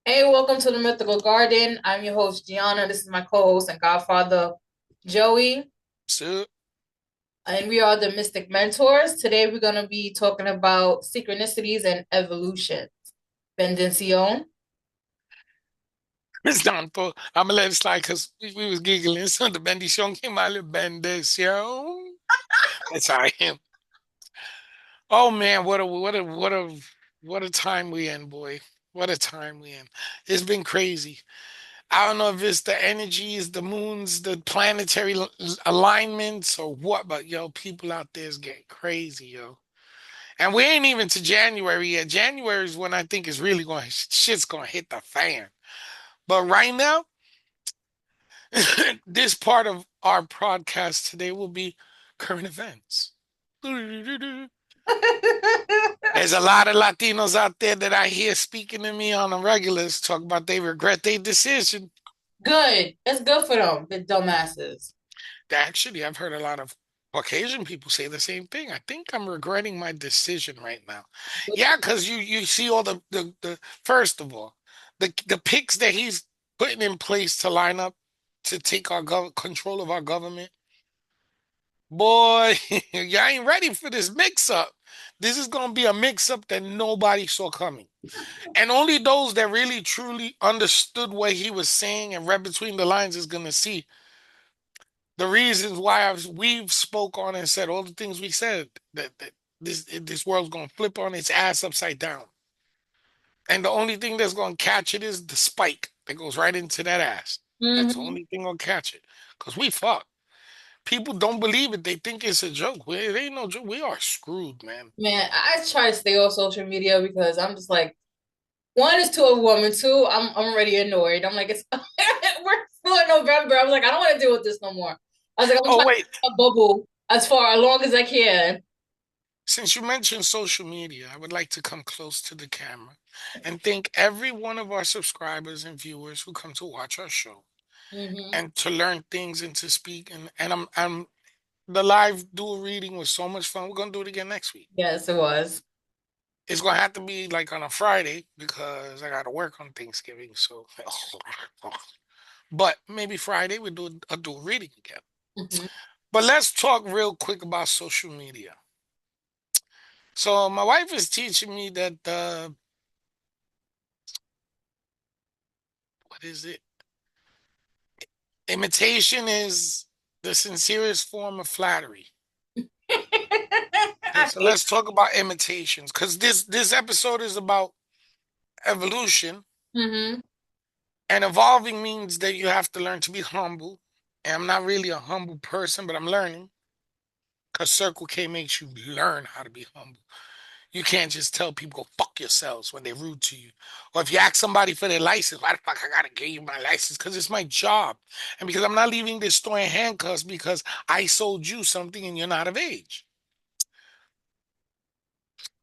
Hey, welcome to the Mythical Garden. I'm your host, Gianna. This is my co-host and Godfather Joey, So, and we are the Mystic Mentors. Today, we're going to be talking about synchronicities and evolution. Bendición. it's done for. I'm gonna let it slide because we was giggling. So the bendición came out. Bendición. That's how I am. Oh man, what a time we in, boy. What a time we in. It's been crazy. I don't know if it's the energies, the moons, the planetary alignments, or what, but yo, people out there is getting crazy, yo. And we ain't even to January yet. January is when I think is really going shit's gonna hit the fan. But right now. This part of our podcast today will be current events. There's a lot of Latinos out there that I hear speaking to me on a regular talk about they regret their decision. Good. It's good for them, the dumbasses. Actually, I've heard a lot of Caucasian people say the same thing. I think I'm regretting my decision right now. Yeah, because you see all the first of all, the picks that he's putting in place to line up to take our control of our government. Boy, y'all ain't ready for this mix up. This is going to be a mix up that nobody saw coming. And only those that really truly understood what he was saying and read between the lines is going to see the reasons why we've spoke on and said all the things we said that this world's going to flip on its ass upside down. And the only thing that's going to catch it is the spike that goes right into that ass. That's the Hmm. only thing going to catch it. Because we fucked. People don't believe it. They think it's a joke. It ain't no joke. We are screwed, man. Man, I try to stay off social media because I'm just like, one is too overwhelming. Two, I'm already annoyed. I'm like, it's we're still in November. I was like, I don't want to deal with this no more. I was like, I'm Oh, trying to wait. keep a bubble as long as I can. Since you mentioned social media, I would like to come close to the camera and thank every one of our subscribers and viewers who come to watch our show Hmm. and to learn things and to speak. And I'm the live dual reading was so much fun. We're gonna do it again next week. Yes, it was. It's gonna have to be like on a Friday because I gotta work on Thanksgiving. So, but maybe Friday we do a dual reading again. Hmm. But let's talk real quick about social media. So my wife is teaching me that what is it? Imitation is the sincerest form of flattery. Okay, I so hate. let's talk about imitations because this episode is about evolution, Hmm. and evolving means that you have to learn to be humble. And I'm not really a humble person, but I'm learning because Circle K makes you learn how to be humble. You can't just tell people go fuck yourselves when they're rude to you. Or if you ask somebody for their license, why the fuck I gotta give you my license? Because it's my job. And because I'm not leaving this store in handcuffs because I sold you something and you're not of age.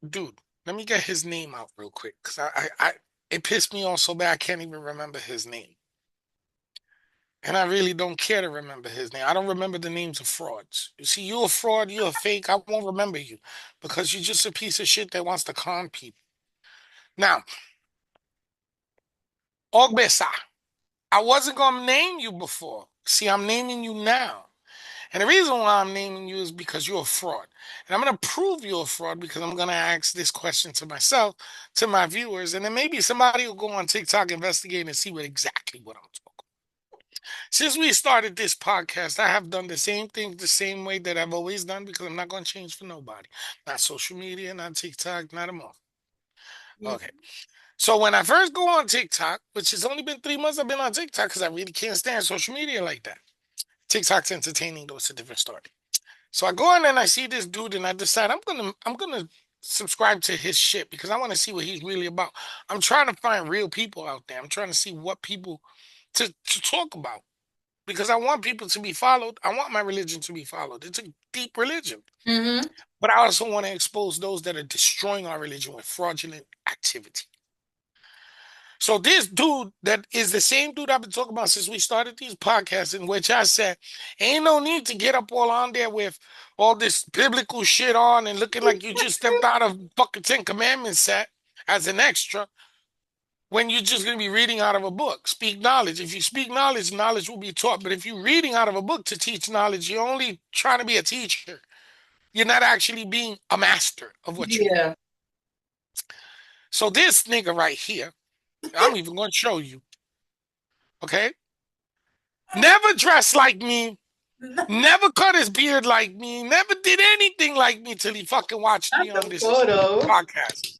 Dude, let me get his name out real quick. Because it pissed me off so bad I can't even remember his name. And I really don't care to remember his name. I don't remember the names of frauds. You see, you're a fraud, you're a fake. I won't remember you because you're just a piece of shit that wants to con people. Now, Ogbesa. I wasn't going to name you before. See, I'm naming you now. And the reason why I'm naming you is because you're a fraud. And I'm going to prove you're a fraud because I'm going to ask this question to myself, to my viewers, and then maybe somebody will go on TikTok, investigate, and see what exactly what I'm talking. Since we started this podcast, I have done the same thing the same way that I've always done because I'm not going to change for nobody. Not social media, not TikTok, not a month. Okay. So when I first go on TikTok, which has only been 3 months I've been on TikTok because I really can't stand social media like that. TikTok's entertaining though, it's a different story. So I go in and I see this dude and I decide I'm gonna subscribe to his shit because I want to see what he's really about. I'm trying to find real people out there. I'm trying to see what people to talk about because I want people to be followed. I want my religion to be followed. It's a deep religion. Hmm. But I also want to expose those that are destroying our religion with fraudulent activity. So this dude that is the same dude I've been talking about since we started these podcasts, in which I said, ain't no need to get up all on there with all this biblical shit on and looking like you just stepped out of fucking Ten Commandments set as an extra when you're just going to be reading out of a book. Speak knowledge. If you speak knowledge, knowledge will be taught. But if you're reading out of a book to teach knowledge, you're only trying to be a teacher. You're not actually being a master of what you do. Yeah. So this nigga right here, I'm even going to show you, okay? Never dressed like me, Not never cut his beard like me, never did anything like me till he fucking watched me on the this photo. podcast.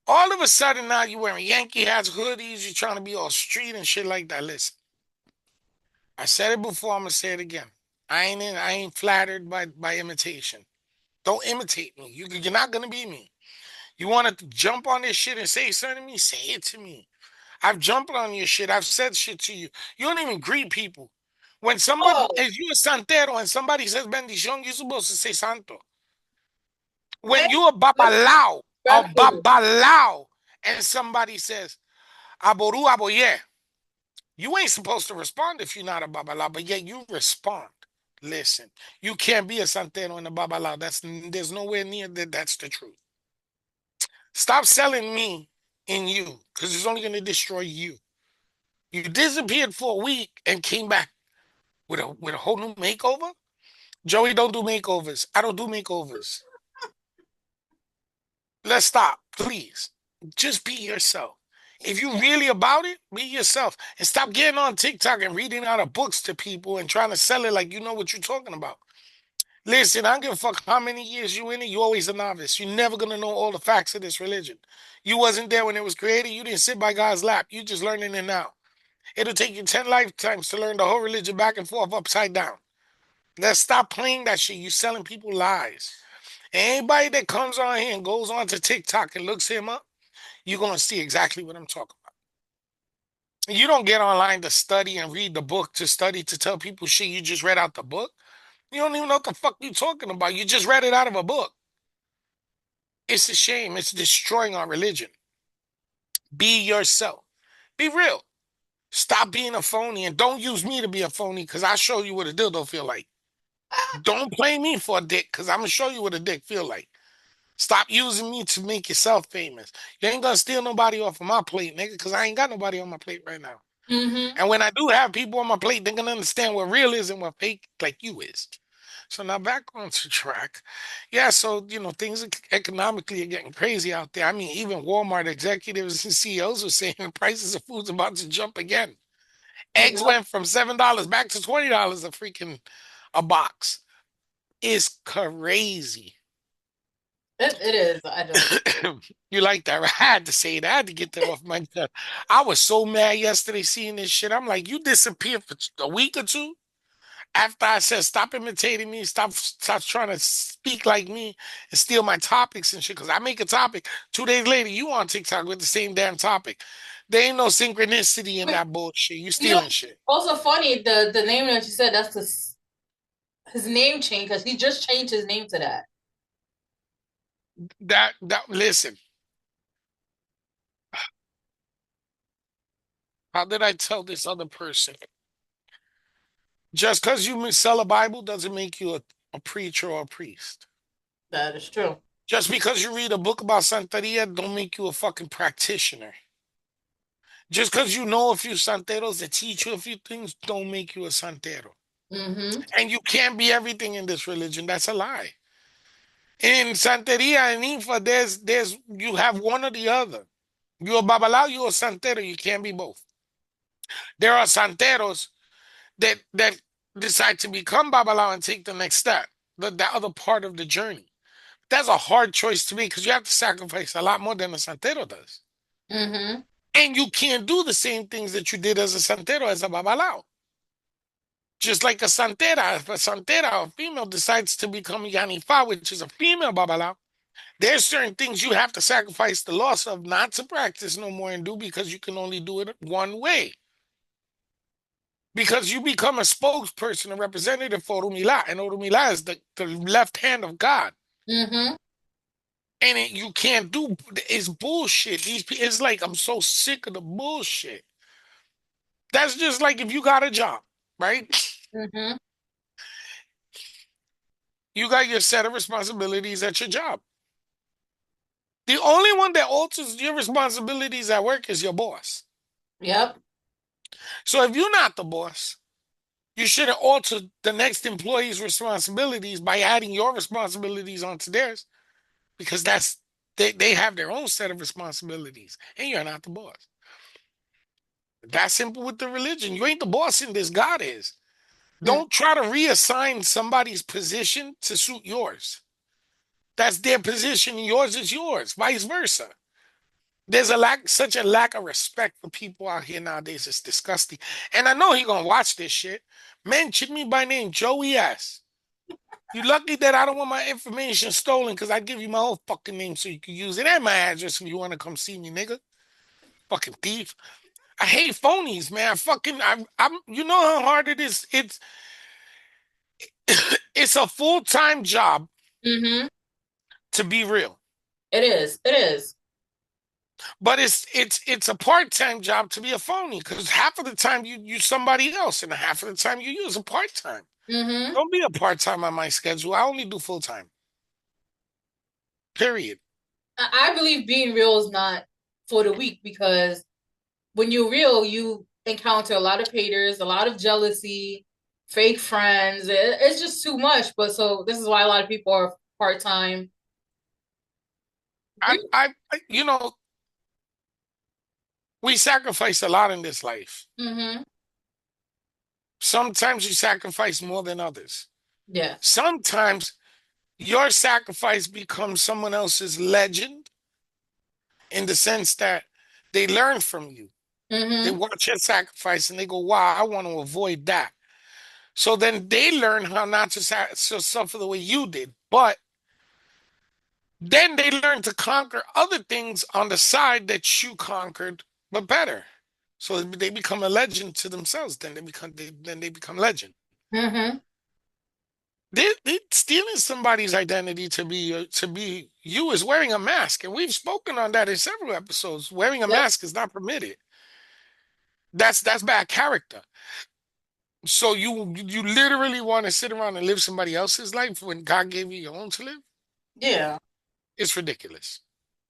All of a sudden now you wearing Yankee hats, hoodies, you trying to be all street and shit like that. Listen, I said it before, I'm gonna say it again. I ain't flattered by imitation. Don't imitate me. You're not gonna be me. You want to jump on this shit and say something to me? Say it to me. I've jumped on your shit. I've said shit to you. You don't even greet people. When somebody, Oh, if you a santero and somebody says bendición, you're supposed to say santo. hey, When you that's a respectful. babalao, and somebody says aboru aboye, you ain't supposed to respond if you're not a babalao, but yet you respond. Listen, you can't be a santero and a babalao. There's nowhere near that. That's the truth. Stop selling me in you, because it's only going to destroy you. You disappeared for a week and came back with a whole new makeover. Joey don't do makeovers. I don't do makeovers. Let's stop, please. Just be yourself. If you really about it, be yourself. And stop getting on TikTok and reading out of books to people and trying to sell it like you know what you're talking about. Listen, I don't give a fuck how many years you in it, you always a novice. You're never gonna know all the facts of this religion. You wasn't there when it was created. You didn't sit by God's lap. You just learning it now. It'll take you 10 lifetimes to learn the whole religion back and forth, upside down. Let's stop playing that shit. You selling people lies. Anybody that comes on here and goes on to TikTok and looks him up, you're gonna see exactly what I'm talking about. You don't get online to study and read the book to study to tell people shit you just read out the book. You don't even know what the fuck you talking about. You just read it out of a book. It's a shame. It's destroying our religion. Be yourself. Be real. Stop being a phony and don't use me to be a phony because I'll show you what a dildo feel like. Don't play me for a dick because I'm gonna show you what a dick feel like. Stop using me to make yourself famous. You ain't gonna steal nobody off of my plate, nigga, because I ain't got nobody on my plate right now. Mm-hmm. And when I do have people on my plate, they're gonna understand what real is and what fake like you is. So now back onto track. Yeah, so things economically are getting crazy out there. I mean, even Walmart executives and CEOs are saying the prices of food's about to jump again. Eggs Yep. went from $7 back to $20 a freaking a box. It's crazy. It is. I just You like that? Right? I had to say that. I had to get that off my chest. I was so mad yesterday seeing this shit. I'm like, you disappeared for a week or two after I said stop imitating me, stop trying to speak like me and steal my topics and shit. Because I make a topic 2 days later, you on TikTok with the same damn topic. There ain't no synchronicity in wait, that bullshit. You you know, stealing shit. also funny the name that you said that's his name change because he just changed his name to that. That listen. How did I tell this other person? Just because you sell a Bible doesn't make you a preacher or a priest. That is true. Just because you read a book about Santeria don't make you a fucking practitioner. Just because you know a few Santeros that teach you a few things don't make you a Santero. Mm-hmm. And you can't be everything in this religion. That's a lie. In Santeria and Infa, there's you have one or the other. You're a Babalao, you're a Santero. You can't be both. There are Santeros that decide to become Babalao and take the next step, the other part of the journey. That's a hard choice to make because you have to sacrifice a lot more than a Santero does. Mm-hmm. And you can't do the same things that you did as a Santero, as a Babalao. Just like a Santera, if a Santera, a female, decides to become Yanifa, which is a female Babalao, there's certain things you have to sacrifice the loss of not to practice no more and do because you can only do it one way. Because you become a spokesperson, a representative for Orumila, and Orumila is the left hand of God. Mm-hmm. And you can't do it's bullshit. It's like I'm so sick of the bullshit. That's just like if you got a job, right? Mm-hmm. You got your set of responsibilities at your job. The only one that alters your responsibilities at work is your boss. Yep. So if you're not the boss, you shouldn't alter the next employee's responsibilities by adding your responsibilities onto theirs because they have their own set of responsibilities and you're not the boss. That's simple with the religion. You ain't the boss in this, God is. Mm. Don't try to reassign somebody's position to suit yours. That's their position and yours is yours, vice versa. There's such a lack of respect for people out here nowadays. It's disgusting. And I know he gonna watch this shit. Mention me by name, Joey S. You lucky that I don't want my information stolen because I'd give you my whole fucking name so you can use it and my address if you want to come see me, nigga. Fucking thief. I hate phonies, man. I'm you know how hard it is. It's a full-time job Mm-hmm. to be real. It is. It is. But it's a part-time job to be a phony because half of the time you use somebody else and half of the time you use a part-time. Mm-hmm. Don't be a part-time on my schedule. I only do full-time. Period. I believe being real is not for the weak because when you're real, you encounter a lot of haters, a lot of jealousy, fake friends. It's just too much. But so this is why a lot of people are part time. You know, we sacrifice a lot in this life. Mm-hmm. Sometimes you sacrifice more than others. Yeah. Sometimes your sacrifice becomes someone else's legend in the sense that they learn from you. They Mm-hmm. watch your sacrifice and they go, wow, I want to avoid that. So then they learn how not to suffer the way you did. But then they learn to conquer other things on the side that you conquered, but better. So they become a legend to themselves. Then they become legend. Mm-hmm. They stealing somebody's identity to be you is wearing a mask, and we've spoken on that in several episodes. Wearing a Yep. mask is not permitted. That's bad character. So you literally want to sit around and live somebody else's life when God gave you your own to live? Yeah. It's ridiculous.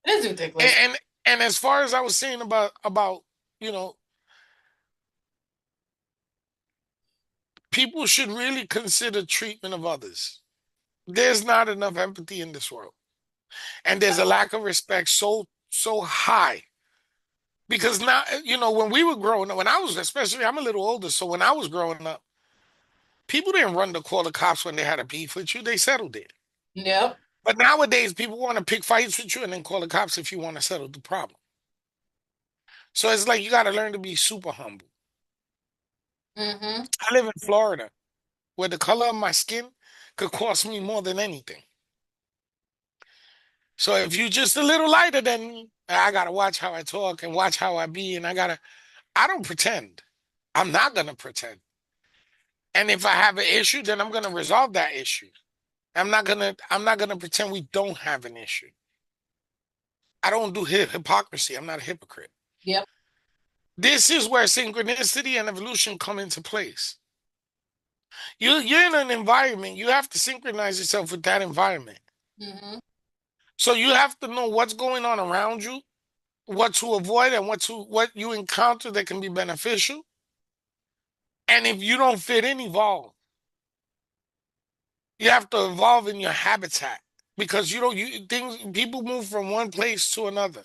It is ridiculous. And and as far as I was saying about you know people should really consider treatment of others. There's not enough empathy in this world, and there's a lack of respect so high because now when we were growing up, when I was especially I'm a little older, so when I was growing up, people didn't run to call the cops when they had a beef with you. They settled it. Yep. But nowadays, people want to pick fights with you and then call the cops if you want to settle the problem. So it's like you got to learn to be super humble. Mm-hmm. I live in Florida, where the color of my skin could cost me more than anything. So if you just a little lighter than me, I gotta watch how I talk and watch how I be, and I don't pretend. I'm not gonna pretend. And if I have an issue, then I'm gonna resolve that issue. I'm not gonna pretend we don't have an issue. I don't do hypocrisy. I'm not a hypocrite. Yep. This is where synchronicity and evolution come into place. You're in an environment, you have to synchronize yourself with that environment. Mm-hmm. So you have to know what's going on around you, what to avoid, and what you encounter that can be beneficial. And if you don't fit in, evolve. You have to evolve in your habitat because you things people move from one place to another.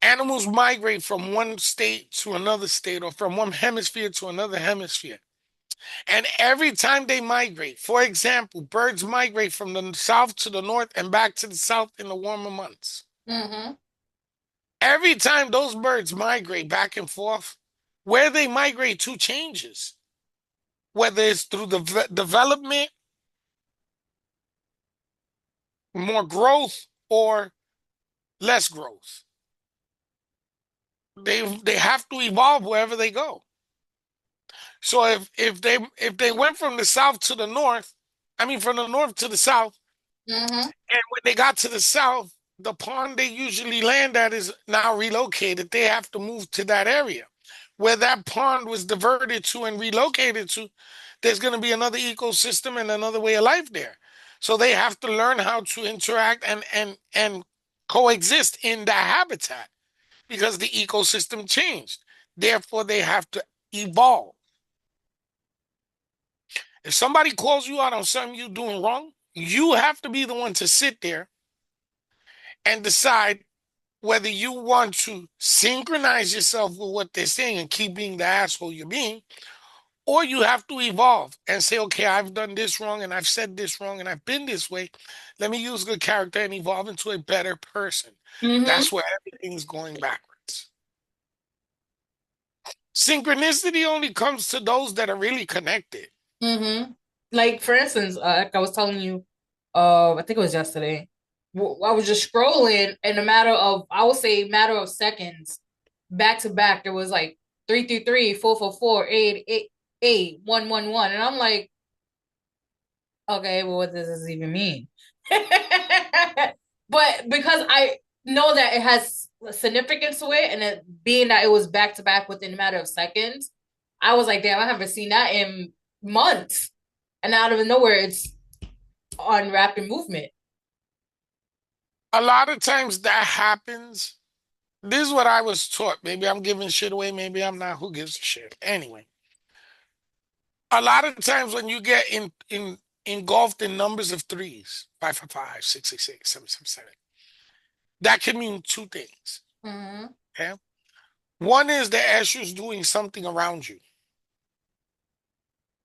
Animals migrate from one state to another state or from one hemisphere to another hemisphere. And every time they migrate, for example, birds migrate from the south to the north and back to the south in the warmer months. Mm-hmm. Every time those birds migrate back and forth, where they migrate to changes, whether it's through the development, more growth, or less growth. They have to evolve wherever they go. So if they went from the south to the north, I mean from the north to the south, Mm-hmm. and when they got to the south, the pond they usually land at is now relocated. They have to move to that area. Where that pond was diverted to and relocated to, there's going to be another ecosystem and another way of life there. So they have to learn how to interact and coexist in that habitat because the ecosystem changed. Therefore, they have to evolve. If somebody calls you out on something you're doing wrong, you have to be the one to sit there and decide whether you want to synchronize yourself with what they're saying and keep being the asshole you're being, or you have to evolve and say, okay, I've done this wrong and I've said this wrong and I've been this way. Let me use good character and evolve into a better person. Mm-hmm. That's where everything's going backwards. Synchronicity only comes to those that are really connected. Mm-hmm. Like for instance, like I was telling you, I think it was yesterday. I was just scrolling, in a matter of, I would say, matter of seconds, back to back. There was like 333, 444, 888, 111, and I'm like, okay, well, what does this even mean? But because I know that it has significance to it, and it being that it was back to back within a matter of seconds, I was like, damn, I haven't seen that in months. And out of nowhere, it's on rapid movement. A lot of times that happens. This is what I was taught. Maybe I'm giving shit away. Maybe I'm not. Who gives a shit? Anyway, a lot of times when you get in engulfed in numbers of threes, 555, 666, 777, that can mean two things. Mm-hmm. Okay. One is the Eshu's doing something around you.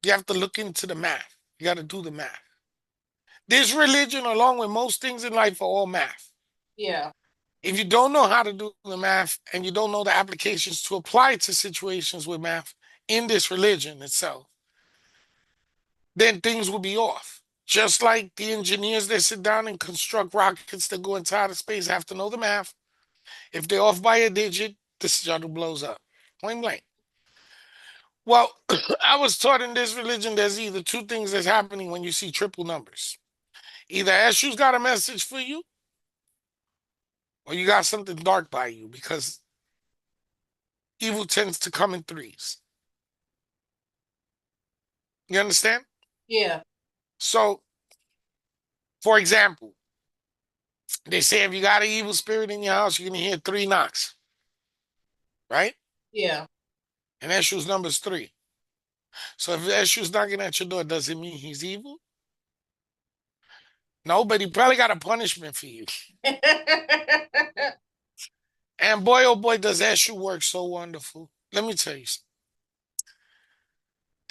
You have to look into the math. You got to do the math. This religion, along with most things in life, are all math. Yeah. If you don't know how to do the math and you don't know the applications to apply to situations with math in this religion itself, then things will be off. Just like the engineers that sit down and construct rockets that go into outer space have to know the math. If they're off by a digit, the shuttle blows up. Point blank. Well, I was taught in this religion there's either two things that's happening when you see triple numbers. Either Eshu's got a message for you, or you got something dark by you because evil tends to come in threes. You understand? Yeah. So, for example, they say if you got an evil spirit in your house, you're going to hear three knocks, right? Yeah. And Eshu's number is three. So if Eshu's knocking at your door, does it mean he's evil? No, but he probably got a punishment for you. And boy, oh boy, does Eshu work so wonderful. Let me tell you something.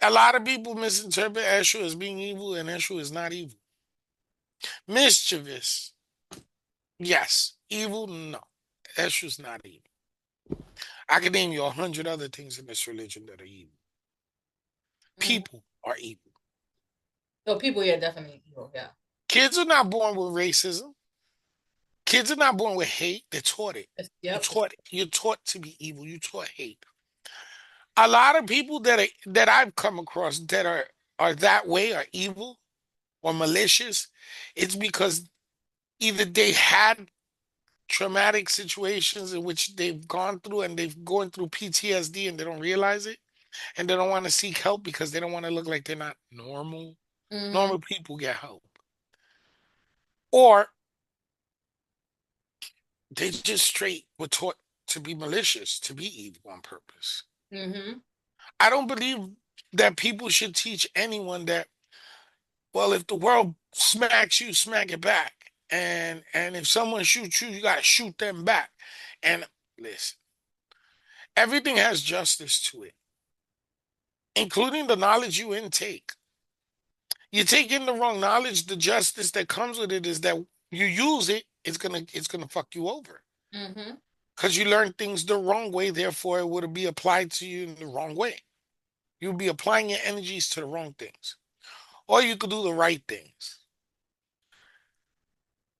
A lot of people misinterpret Eshu as being evil, and Eshu is not evil. Mischievous, yes. Evil, no. Eshu's not evil. I can name you 100 other things in this religion that are evil. Mm. People are evil. So people, yeah, definitely evil. Yeah. Kids are not born with racism. Kids are not born with hate. They're taught it. Yep. You're taught to be evil. You're taught hate. A lot of people that I've come across that are that way, are evil or malicious. It's because either they had traumatic situations in which they've gone through and they've gone through PTSD and they don't realize it, and they don't want to seek help because they don't want to look like they're not normal. Mm-hmm. Normal people get help. Or they just straight were taught to be malicious, to be evil on purpose. Mm-hmm. I don't believe that people should teach anyone that, well, if the world smacks you, smack it back. And if someone shoots you, you gotta shoot them back. And listen, everything has justice to it, including the knowledge you intake. You take in the wrong knowledge, the justice that comes with it is that you use it, it's gonna fuck you over. Mm-hmm. Because you learn things the wrong way, therefore it would be applied to you in the wrong way. You'll be applying your energies to the wrong things. Or you could do the right things.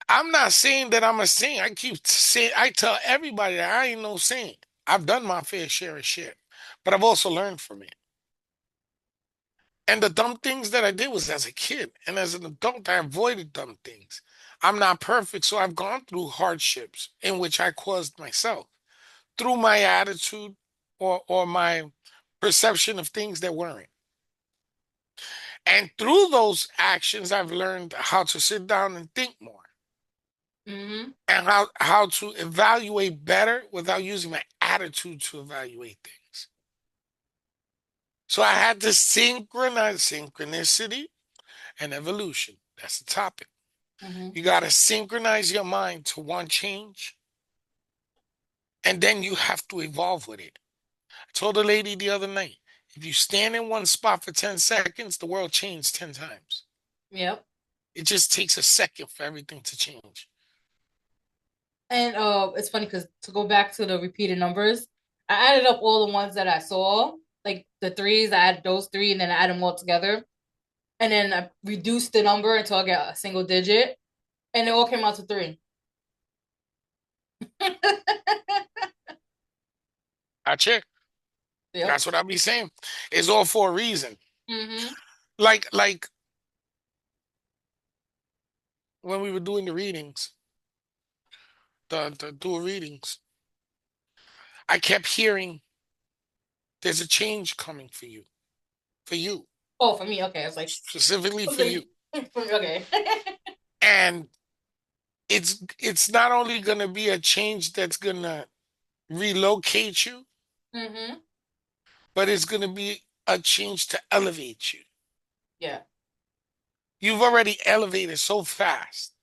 I'm not saying that I'm a saint. I keep saying, I tell everybody that I ain't no saint. I've done my fair share of shit, but I've also learned from it. And the dumb things that I did was as a kid. And as an adult, I avoided dumb things. I'm not perfect, so I've gone through hardships in which I caused myself through my attitude or my perception of things that weren't. And through those actions, I've learned how to sit down and think more. Mm-hmm. and how to evaluate better without using my attitude to evaluate things. So I had to synchronize synchronicity and evolution. That's the topic. Mm-hmm. You got to synchronize your mind to one change, and then you have to evolve with it. I told a lady the other night, if you stand in one spot for 10 seconds, the world changed 10 times. Yep. It just takes a second for everything to change. And it's funny because to go back to the repeated numbers, I added up all the ones that I saw, like the threes. I added those three, and then I add them all together, and then I reduced the number until I get a single digit, and it all came out to three. I check. Yep. That's what I be saying. It's all for a reason. Mm-hmm. Like when we were doing the readings, the dual readings, I kept hearing there's a change coming for you, Oh, for me, okay. specifically I was for like, you. for me, okay. And it's not only gonna be a change that's gonna relocate you, Mm-hmm. but it's gonna be a change to elevate you. Yeah. You've already elevated so fast,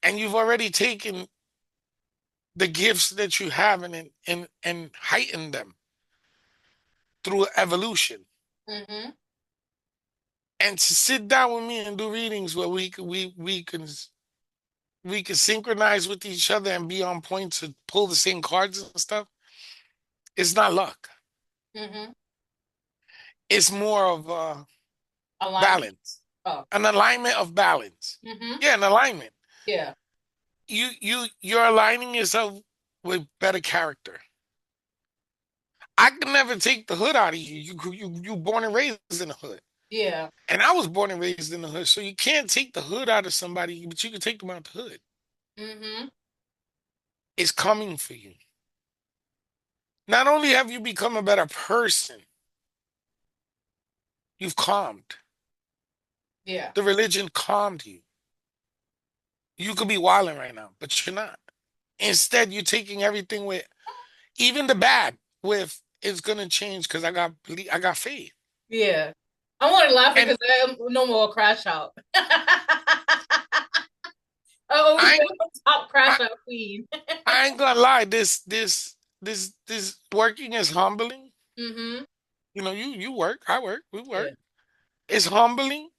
and you've already taken the gifts that you have and heightened them through evolution. Mm-hmm. And to sit down with me and do readings where we can synchronize with each other and be on point to pull the same cards and stuff, it's not luck. Mm-hmm. It's more of Alignment. balance, Oh. an alignment of balance. Mm-hmm. Yeah, an alignment. Yeah. You're aligning yourself with better character. I can never take the hood out of you. You born and raised in the hood. Yeah. And I was born and raised in the hood. So you can't take the hood out of somebody, but you can take them out the hood. Mm-hmm. It's coming for you. Not only have you become a better person, you've calmed. Yeah. The religion calmed you. You could be wilding right now, but you're not. Instead, you're taking everything with, even the bad, with it's gonna change because I got faith. Yeah. I want to laugh And because I'm no more crash out. I always I been ain't a top I, crash out queen. I ain't gonna lie, this working is humbling. Mm-hmm. You know, you work, I work, we work. Yeah. It's humbling,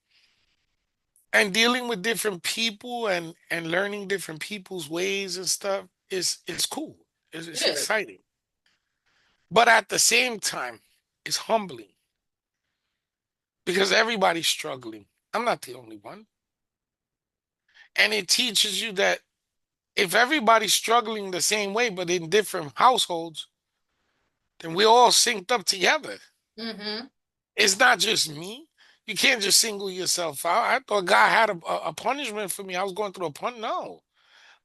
and dealing with different people and learning different people's ways and stuff is cool. It's It is. exciting. But at the same time, it's humbling because everybody's struggling. I'm not the only one. And it teaches you that if everybody's struggling the same way, but in different households, then we're all synced up together. Mm-hmm. It's not just me. You can't just single yourself out. I thought God had a punishment for me. I was going through a pun. No,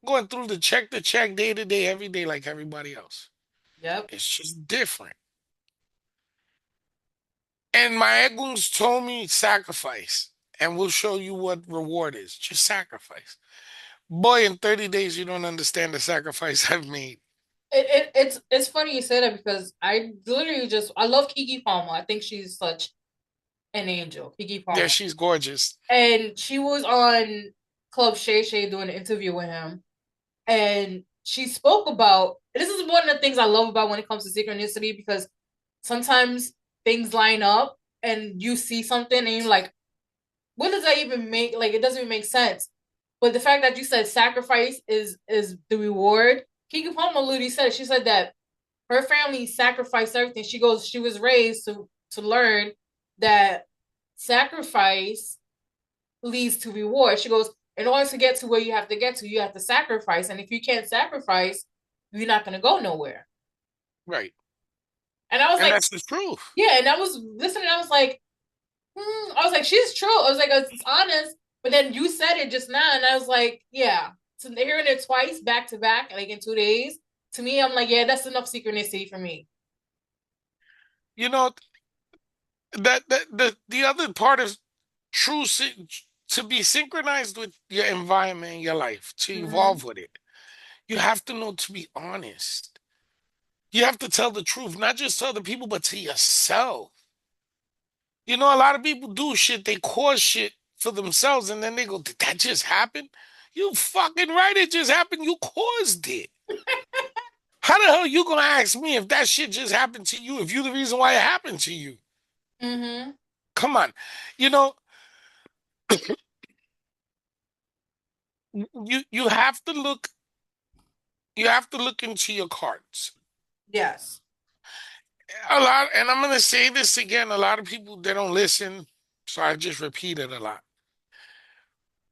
going through the check to check, day to day, every day, like everybody else. Yep. It's just different. And my eguns told me sacrifice, and we'll show you what reward is. Just sacrifice. Boy, in 30 days, you don't understand the sacrifice I've made. It's funny you say that because I literally just I love Kiki Palmer. I think she's such an angel, Kiki Yeah, Palmer. she's gorgeous. And she was on Club Shay Shay doing an interview with him. And she spoke about this is one of the things I love about when it comes to synchronicity because sometimes things line up and you see something and you're like, what does that even make? Like, it doesn't even make sense. But the fact that you said sacrifice is the reward. Kiki Palmer literally said she said that her family sacrificed everything. She goes, she was raised to learn that sacrifice leads to reward. She goes, in order to get to where you have to get to, you have to sacrifice. And if you can't sacrifice, you're not going to go nowhere. Right. And I was And like, that's the truth. yeah. And I was listening. I was like, I was like, she's true. I was like, it's honest. But then you said it just now, and I was like, yeah. So hearing it twice, back to back, like in 2 days, to me, I'm like, yeah, that's enough synchronicity for me. You know, that the other part of true to be synchronized with your environment and your life, to Mm-hmm. evolve with it, you have to know to be honest. You have to tell the truth, not just to other people, but to yourself. You know, a lot of people do shit, they cause shit for themselves, and then they go, "Did that just happen?" You fucking right, it just happened. You caused it. How the hell you gonna ask me if that shit just happened to you, if you the reason why it happened to you? Mm-hmm. Come on. You know, you have to look, you have to look into your cards. Yes. A lot, and I'm gonna say this again, a lot of people they don't listen, so I just repeat it a lot.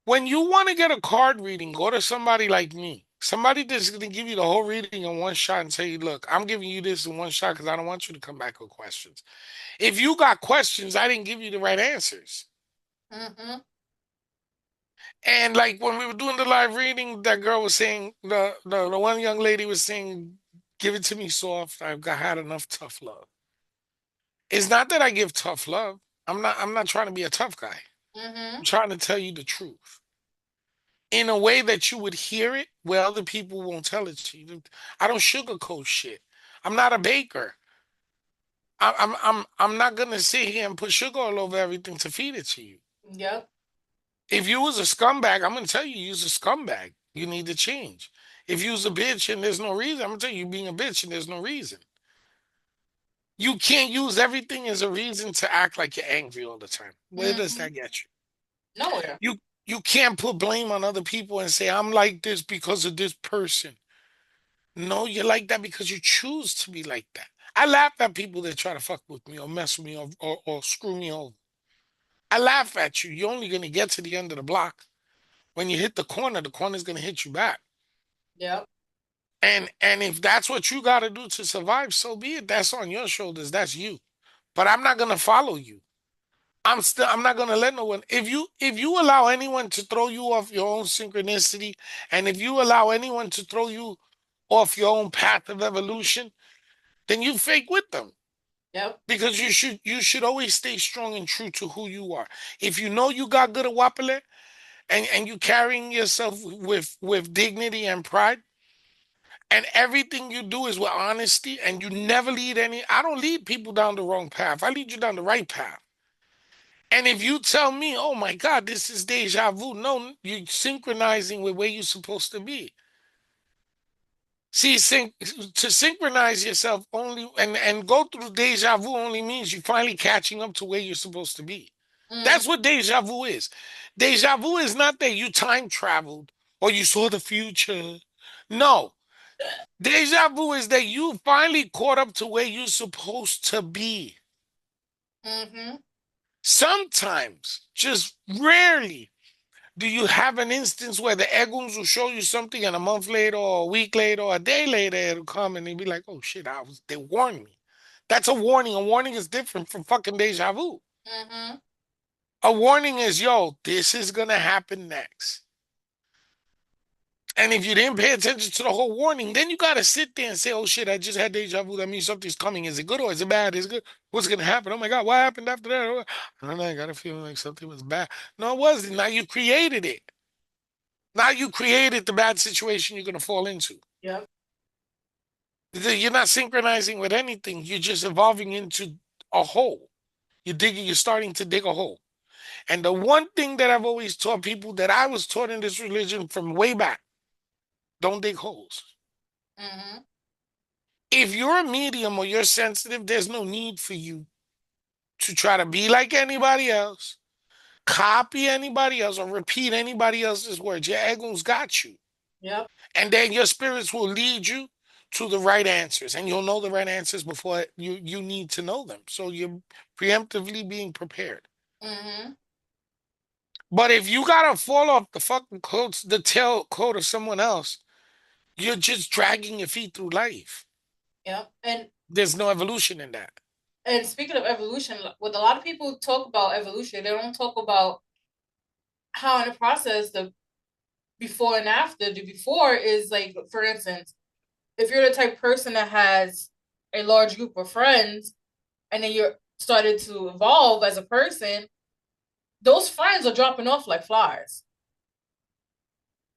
When you want to get a card reading, go to somebody like me. Somebody that's going to give you the whole reading in one shot and say, look, I'm giving you this in one shot because I don't want you to come back with questions. If you got questions, I didn't give you the right answers. Mm-hmm. And like when we were doing the live reading, that girl was saying, the one young lady was saying, give it to me soft. Had enough tough love. It's not that I give tough love. I'm not trying to be a tough guy. Mm-hmm. I'm trying to tell you the truth in a way that you would hear it where other people won't tell it to you. I don't sugarcoat shit. I'm not a baker. I'm not gonna sit here and put sugar all over everything to feed it to you. Yep. If you was a scumbag, I'm gonna tell you you's a scumbag. You need to change. If you was a bitch and there's no reason, I'm gonna tell you being a bitch and there's no reason. You can't use everything as a reason to act like you're angry all the time. Where does Mm-hmm. that get you? Nowhere. You can't put blame on other people and say I'm like this because of this person. No, you're like that because you choose to be like that. I laugh at people that try to fuck with me or mess with me or screw me over. I laugh at you. You're only gonna get to the end of the block. When you hit the corner's gonna hit you back. Yep. And if that's what you gotta do to survive, so be it. That's on your shoulders. That's you. But I'm not gonna follow you. I'm not gonna let no one if you allow anyone to throw you off your own synchronicity, and if you allow anyone to throw you off your own path of evolution, then you fake with them. Yep. Because you should always stay strong and true to who you are. If you know you got good at wapale and you carrying yourself with dignity and pride, and everything you do is with honesty, and you never lead any. I don't lead people down the wrong path. I lead you down the right path. And if you tell me, oh my God, this is deja vu, no, you're synchronizing with where you're supposed to be. See, to synchronize yourself only and go through deja vu only means you're finally catching up to where you're supposed to be. Mm-hmm. That's what deja vu is. Deja vu is not that you time traveled or you saw the future. No, deja vu is that you finally caught up to where you're supposed to be. Mm-hmm. Sometimes, just rarely, do you have an instance where the eggos will show you something and a month later or a week later or a day later it'll come and they'll be like, oh shit, they warned me. That's a warning. A warning is different from fucking deja vu. Mm-hmm. A warning is, yo, this is gonna happen next. And if you didn't pay attention to the whole warning, then you gotta sit there and say, oh shit, I just had deja vu. That means something's coming. Is it good or is it bad? Is it good? What's gonna happen? Oh my God, what happened after that? I don't know. I got a feeling like something was bad. No, it wasn't. Now you created it. Now you created the bad situation you're going to fall into. Yep. You're not synchronizing with anything. You're just evolving into a hole. You're starting to dig a hole. And the one thing that I've always taught people that I was taught in this religion from way back, don't dig holes. Mm-hmm. If you're a medium or you're sensitive, there's no need for you to try to be like anybody else, copy anybody else, or repeat anybody else's words. Your ego's got you. Yep. And then your spirits will lead you to the right answers, and you'll know the right answers before you need to know them, so you're preemptively being prepared. Mm-hmm. But if you gotta fall off the fucking coats the tail coat of someone else, you're just dragging your feet through life. Yep. There's no evolution in that. And speaking of evolution, with a lot of people talk about evolution, they don't talk about how in the process the before and after. The before is like, for instance, if you're the type of person that has a large group of friends and then you're started to evolve as a person, those friends are dropping off like flies.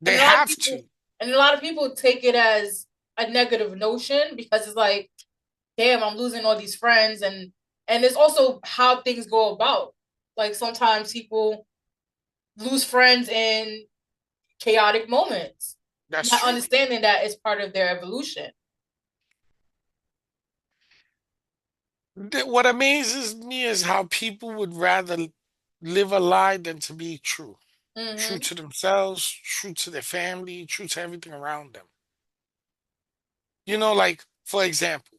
And They a lot of have people to. and a lot of people take it as a negative notion because it's like, damn, I'm losing all these friends, and it's also how things go about. Like sometimes people lose friends in chaotic moments, That's not true. understanding that it's part of their evolution. What amazes me is how people would rather live a lie than to be true. True Mm-hmm. to themselves, true to their family, true to everything around them. Like, for example,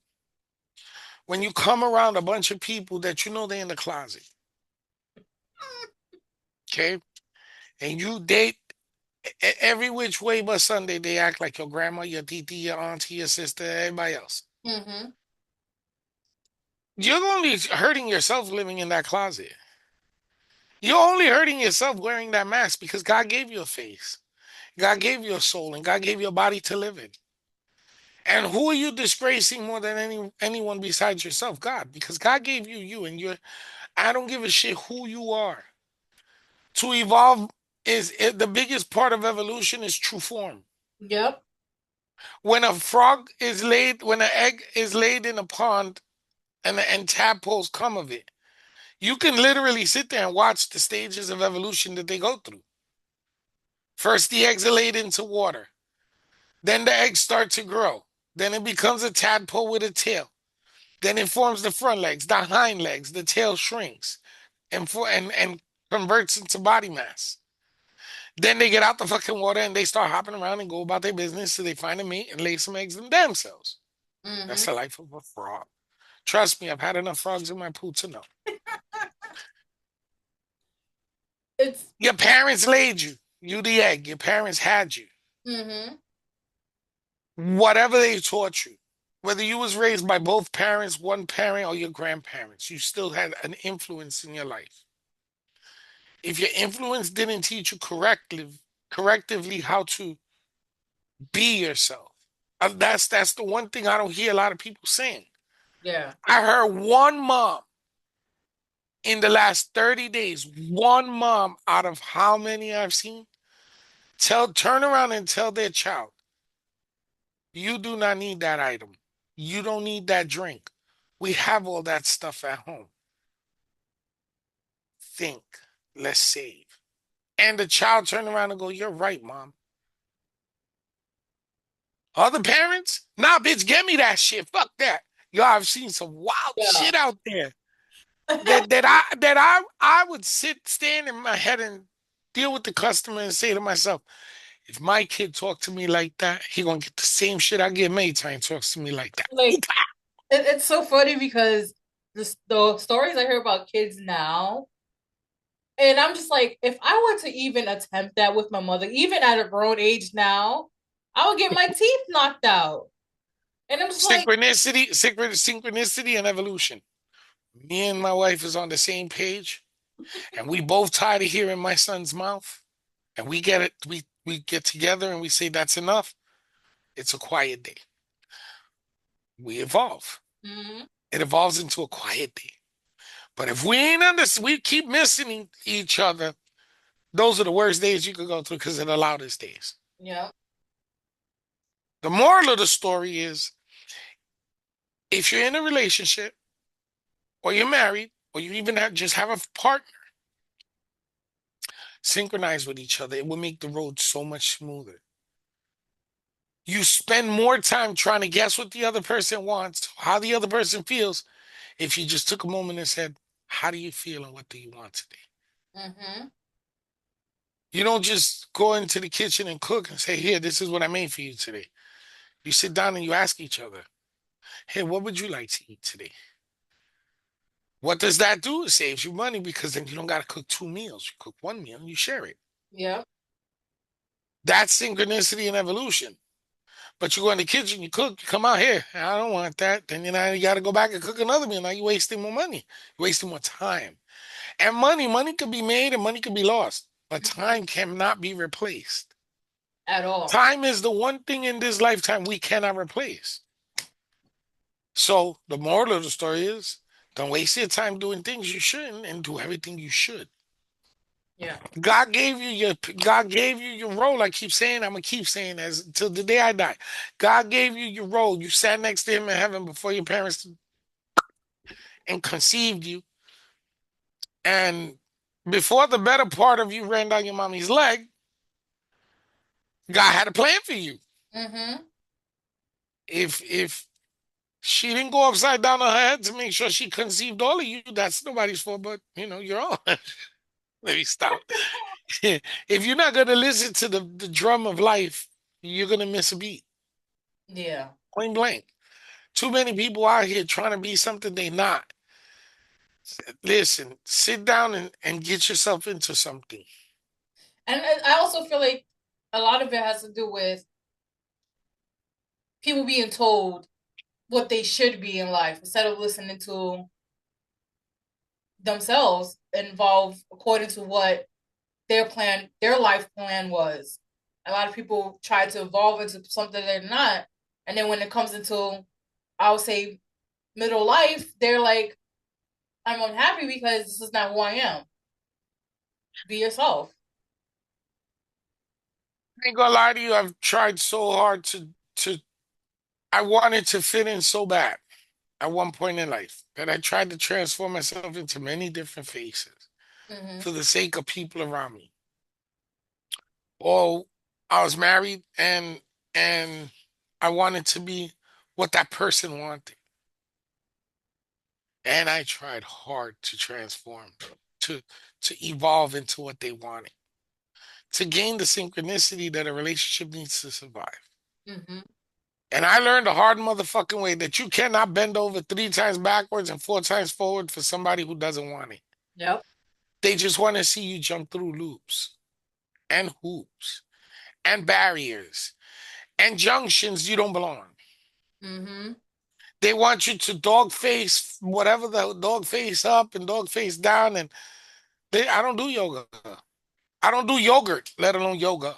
when you come around a bunch of people that you know they're in the closet, okay? And you date every which way but Sunday, they act like your grandma, your titi, your auntie, your sister, everybody else. Mm-hmm. You're only hurting yourself living in that closet. You're only hurting yourself wearing that mask because God gave you a face. God gave you a soul and God gave you a body to live in. And who are you disgracing more than anyone besides yourself? God, because God gave you you and you're I don't give a shit who you are. To evolve the biggest part of evolution is true form. Yep. When an egg is laid in a pond and tadpoles come of it, you can literally sit there and watch the stages of evolution that they go through. First, the eggs are laid into water. Then the eggs start to grow. Then it becomes a tadpole with a tail. Then it forms the front legs, the hind legs, the tail shrinks and converts into body mass. Then they get out the fucking water and they start hopping around and go about their business so they find a mate and lay some eggs themselves. That's Mm-hmm. the life of a frog. Trust me, I've had enough frogs in my pool to know. It's Your parents laid you. You the egg. Your parents had you. mm-hmm. Whatever they taught you, whether you was raised by both parents, one parent, or your grandparents, you still had an influence in your life. If your influence didn't teach you correctively how to be yourself, that's the one thing I don't hear a lot of people saying. Yeah. I heard one mom in the last 30 days, one mom out of how many I've seen, turn around and tell their child, you do not need that item. You don't need that drink. We have all that stuff at home. Think, let's save. And the child turn around and go, you're right, mom. Other parents? Nah, bitch, get me that shit. Fuck that. Yo, I've seen some wild Yeah. shit out there that I would stand in my head and deal with the customer and say to myself, if my kid talk to me like that, he gonna get the same shit I get made time talks to me like that. Like it's so funny because the stories I hear about kids now, and I'm just like, if I were to even attempt that with my mother, even at a grown age now, I would get my teeth knocked out. And I'm just like, Synchronicity and evolution. Me and my wife is on the same page, and we both tired of hearing my son's mouth. And we get it. We get together and we say that's enough. It's a quiet day. We evolve. mm-hmm. It evolves into a quiet day. But if we ain't we keep missing each other. Those are the worst days you could go through because they're the loudest days. Yeah. The moral of the story is if you're in a relationship or you're married or you even just have a partner, synchronize with each other. It will make the road so much smoother. You spend more time trying to guess what the other person wants, how the other person feels, if you just took a moment and said, how do you feel and what do you want today? Mm-hmm. You don't just go into the kitchen and cook and say, here, this is what I made for you today. You sit down and you ask each other, hey, what would you like to eat today? What does that do? It saves you money because then you don't got to cook two meals. You cook one meal and you share it. Yeah. That's synchronicity and evolution. But you go in the kitchen, you cook, you come out here. I don't want that. Then you got to go back and cook another meal. Now you're wasting more money. You're wasting more time. And money could be made and money could be lost. But Mm-hmm. time cannot be replaced. At all. Time is the one thing in this lifetime we cannot replace. So the moral of the story is don't waste your time doing things you shouldn't and do everything you should. Yeah. God gave you your role. I keep saying, I'm gonna keep saying as till the day I die. God gave you your role. You sat next to him in heaven before your parents and conceived you. And before the better part of you ran down your mommy's leg, God had a plan for you. Mm-hmm. If she didn't go upside down on her head to make sure she conceived all of you, that's nobody's fault, but your own. Let me stop. If you're not gonna listen to the drum of life, you're gonna miss a beat. Yeah. Point blank. Too many people out here trying to be something they not. Listen, sit down and get yourself into something. And I also feel like a lot of it has to do with people being told what they should be in life instead of listening to themselves involve according to what their life plan was. A lot of people try to evolve into something they're not, and then when it comes into, I would say, middle life, they're like, I'm unhappy because this is not who I am. Be yourself. I ain't gonna lie to you, I've tried so hard to I wanted to fit in so bad at one point in life that I tried to transform myself into many different faces Mm-hmm. for the sake of people around me. Or I was married and I wanted to be what that person wanted. And I tried hard to transform, to to evolve into what they wanted, to gain the synchronicity that a relationship needs to survive. Mm-hmm. And I learned the hard motherfucking way that you cannot bend over 3 times backwards and 4 times forward for somebody who doesn't want it. Yep. They just want to see you jump through loops and hoops and barriers and junctions you don't belong. Mm-hmm. They want you to dog face whatever the dog face up and dog face down. And I don't do yoga. I don't do yogurt, let alone yoga.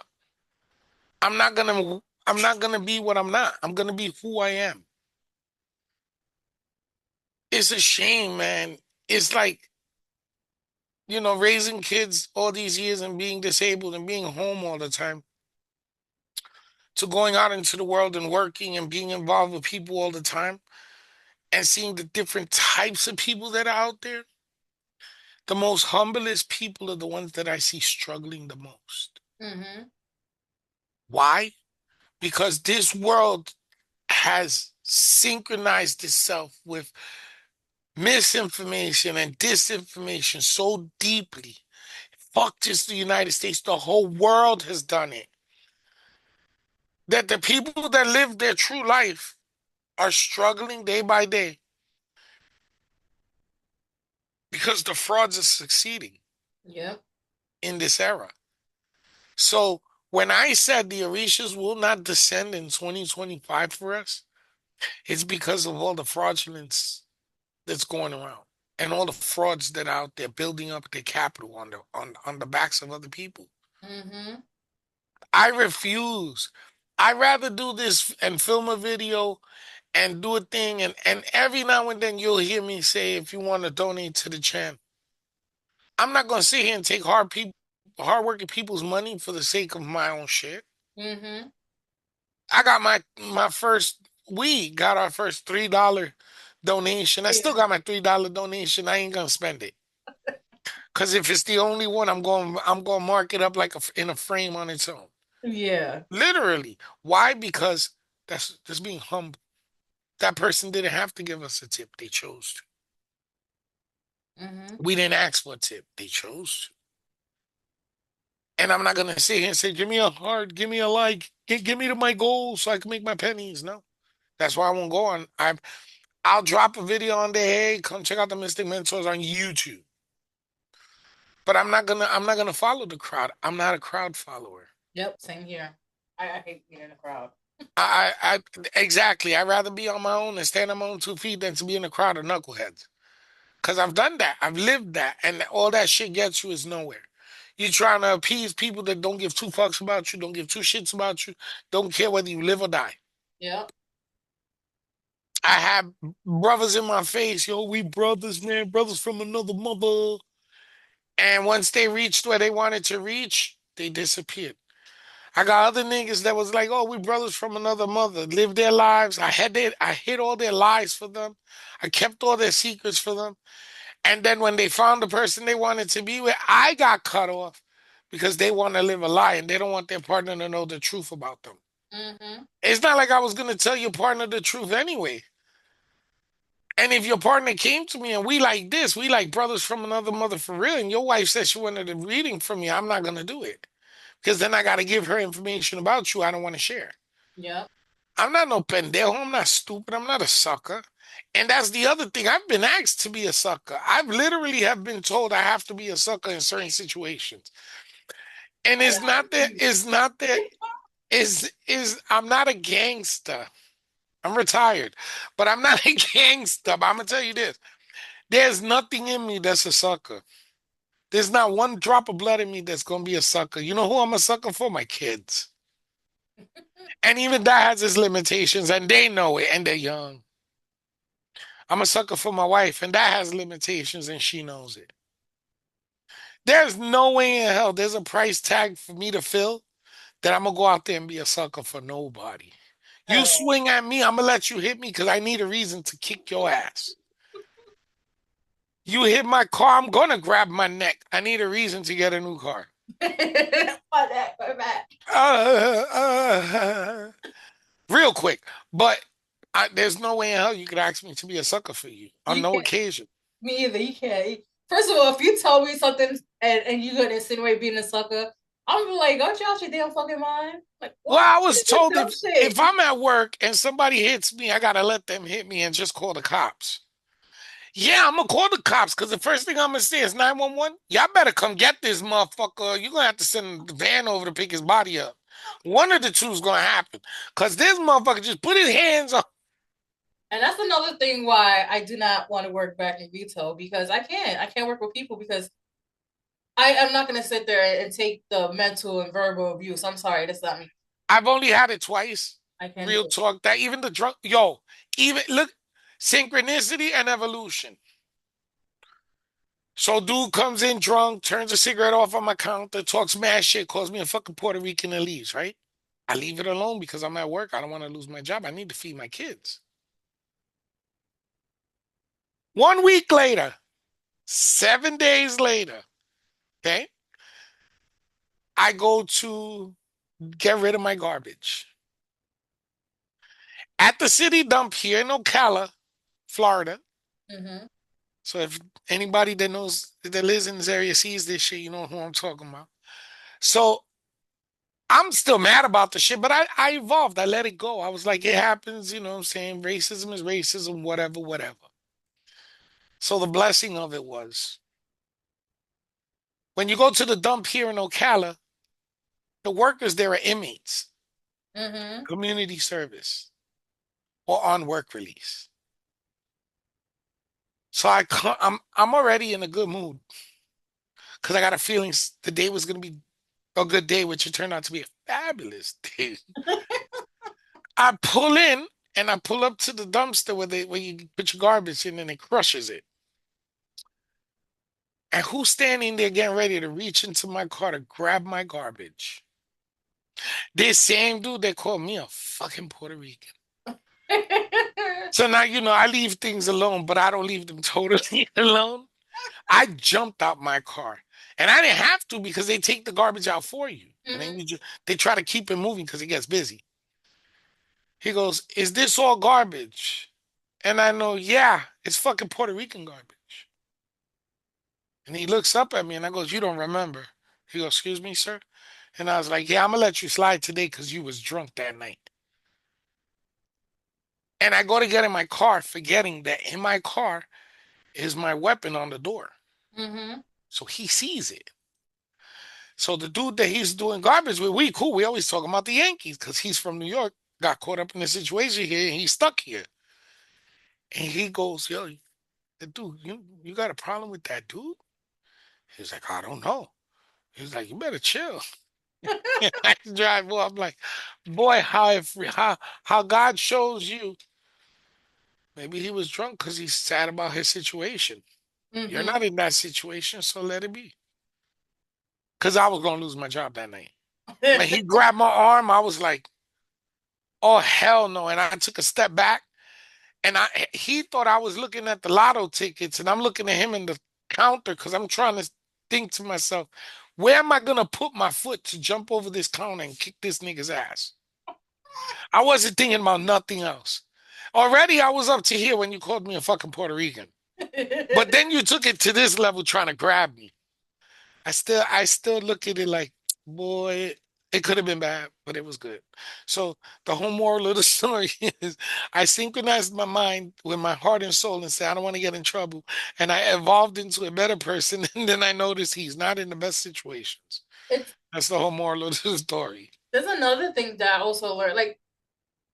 I'm not gonna be what I'm not. I'm gonna be who I am. It's a shame, man. It's like, raising kids all these years and being disabled and being home all the time, to going out into the world and working and being involved with people all the time and seeing the different types of people that are out there. The most humblest people are the ones that I see struggling the most. Mm-hmm. Why? Because this world has synchronized itself with misinformation and disinformation so deeply. Fuck just the United States, the whole world has done it. That the people that live their true life are struggling day by day because the frauds are succeeding Yep. in this era. So when I said the Orishas will not descend in 2025 for us, it's because of all the fraudulence that's going around and all the frauds that are out there building up their capital on the backs of other people. Mm-hmm. I refuse. I'd rather do this and film a video and do a thing, and every now and then you'll hear me say, if you want to donate to the channel. I'm not gonna sit here and take hardworking people's money for the sake of my own shit. Mm-hmm. I got my first we got our first $3 donation. I still Yeah. got my $3 donation. I ain't gonna spend it. Cause if it's the only one, I'm going to mark it up like in a frame on its own. Yeah. Literally. Why? Because that's being humble. That person didn't have to give us a tip. They chose to. Mm-hmm. We didn't ask for a tip. They chose to. And I'm not gonna sit here and say, give me a heart, give me a like, get me to my goal so I can make my pennies. No. That's why I won't go on. I'll drop a video on there. Hey, come check out the Mystic Mentors on YouTube. But I'm not gonna follow the crowd. I'm not a crowd follower. Yep. Same here. I hate being in a crowd. I exactly. I'd rather be on my own and stand on my own 2 feet than to be in a crowd of knuckleheads. Cause I've done that. I've lived that. And all that shit gets you is nowhere. You're trying to appease people that don't give two fucks about you, don't give two shits about you, don't care whether you live or die. Yep. I have brothers in my face, yo, we brothers, man, brothers from another mother. And once they reached where they wanted to reach, they disappeared. I got other niggas that was like, "Oh, we brothers from another mother." Lived their lives. I hid all their lies for them. I kept all their secrets for them. And then when they found the person they wanted to be with, I got cut off because they want to live a lie and they don't want their partner to know the truth about them. Mm-hmm. It's not like I was gonna tell your partner the truth anyway. And if your partner came to me and we like this, we like brothers from another mother for real, and your wife says she wanted a reading from me, I'm not gonna do it. Because then I gotta give her information about you I don't want to share. Yep. I'm not no pendejo, I'm not stupid, I'm not a sucker. And that's the other thing. I've been asked to be a sucker. I've literally have been told I have to be a sucker in certain situations. And it's not that is I'm not a gangster. I'm retired, but I'm not a gangster. But I'm gonna tell you this. There's nothing in me that's a sucker. There's not one drop of blood in me that's gonna be a sucker. You know who I'm a sucker for? My kids. And even that has its limitations, and they know it, and they're young. I'm a sucker for my wife, and that has limitations, and she knows it. There's no way in hell there's a price tag for me to fill that I'm gonna go out there and be a sucker for nobody. You Hell swing at me, I'm gonna let you hit me because I need a reason to kick your ass. You hit my car, I'm gonna grab my neck. I need a reason to get a new car. yeah. Why that? Why that? Uh, uh, real quick, but there's no way in hell you could ask me to be a sucker for you on You no can't. occasion. Me either. You can't. First of all, if you tell me something and you gonna insinuate being a sucker, I'm gonna be like, "Don't you out your damn fucking mind? Like, Well, what? I What was is this told dumb if shit?" I'm at work and somebody hits me, I gotta let them hit me and just call the cops. Yeah, I'm gonna call the cops because the first thing I'm gonna say is 911. Y'all better come get this motherfucker. You're gonna have to send the van over to pick his body up. One of the two is gonna happen. Cause this motherfucker just put his hands on. And that's another thing why I do not want to work back in retail because I can't. I can't work with people because I am not gonna sit there and take the mental and verbal abuse. I'm sorry, that's not me. I've only had it twice. I can't do Real it. talk. That even the drunk yo, even look, synchronicity and evolution. So dude comes in drunk, turns a cigarette off on my counter, talks mad shit, calls me a fucking Puerto Rican and leaves, right? I leave it alone because I'm at work. I don't want to lose my job. I need to feed my kids. 1 week later, 7 days later, okay, I go to get rid of my garbage at the city dump here in Ocala, Florida. Mm-hmm. So if anybody that knows that lives in this area sees this shit, you know who I'm talking about. So I'm still mad about the shit, but I evolved. I let it go. I was like, it happens, you know what I'm saying? Racism is racism, whatever, whatever. So the blessing of it was when you go to the dump here in Ocala, the workers there are inmates, Mm-hmm. community service, or on work release. So I'm already in a good mood because I got a feeling the day was gonna be a good day, which it turned out to be a fabulous day. I pull in and I pull up to the dumpster where you put your garbage in and it crushes it. And who's standing there getting ready to reach into my car to grab my garbage? This same dude that called me a fucking Puerto Rican. So now, I leave things alone, but I don't leave them totally alone. I jumped out my car. And I didn't have to because they take the garbage out for you. And then Mm-hmm. they try to keep it moving because it gets busy. He goes, "Is this all garbage?" And I know, yeah, it's fucking Puerto Rican garbage. And he looks up at me and I goes, "You don't remember." He goes, "Excuse me, sir." And I was like, "Yeah, I'm gonna let you slide today because you was drunk that night." And I go to get in my car, forgetting that in my car is my weapon on the door. Mm-hmm. So he sees it. So the dude that he's doing garbage with, we cool. We always talk about the Yankees because he's from New York, got caught up in the situation here, and he's stuck here. And he goes, "Yo, the dude, you got a problem with that dude?" He's like, "I don't know." He's like, "You better chill." I drive off. I'm like, boy, how God shows you. Maybe he was drunk because he's sad about his situation. You're Mm-hmm. not in that situation, so let it be. because I was gonna lose my job that night. When he grabbed my arm, I was like, "Oh hell no!" And I took a step back, and he thought I was looking at the lotto tickets, and I'm looking at him in the counter because I'm trying to think to myself, where am I gonna put my foot to jump over this counter and kick this nigga's ass? I wasn't thinking about nothing else. Already, I was up to here when you called me a fucking Puerto Rican. But then you took it to this level trying to grab me. I still look at it like, boy, it could have been bad, but it was good. So the whole moral of the story is I synchronized my mind with my heart and soul and said, I don't want to get in trouble. And I evolved into a better person. And then I noticed he's not in the best situations. It's That's the whole moral of the story. There's another thing that I also learned. Like,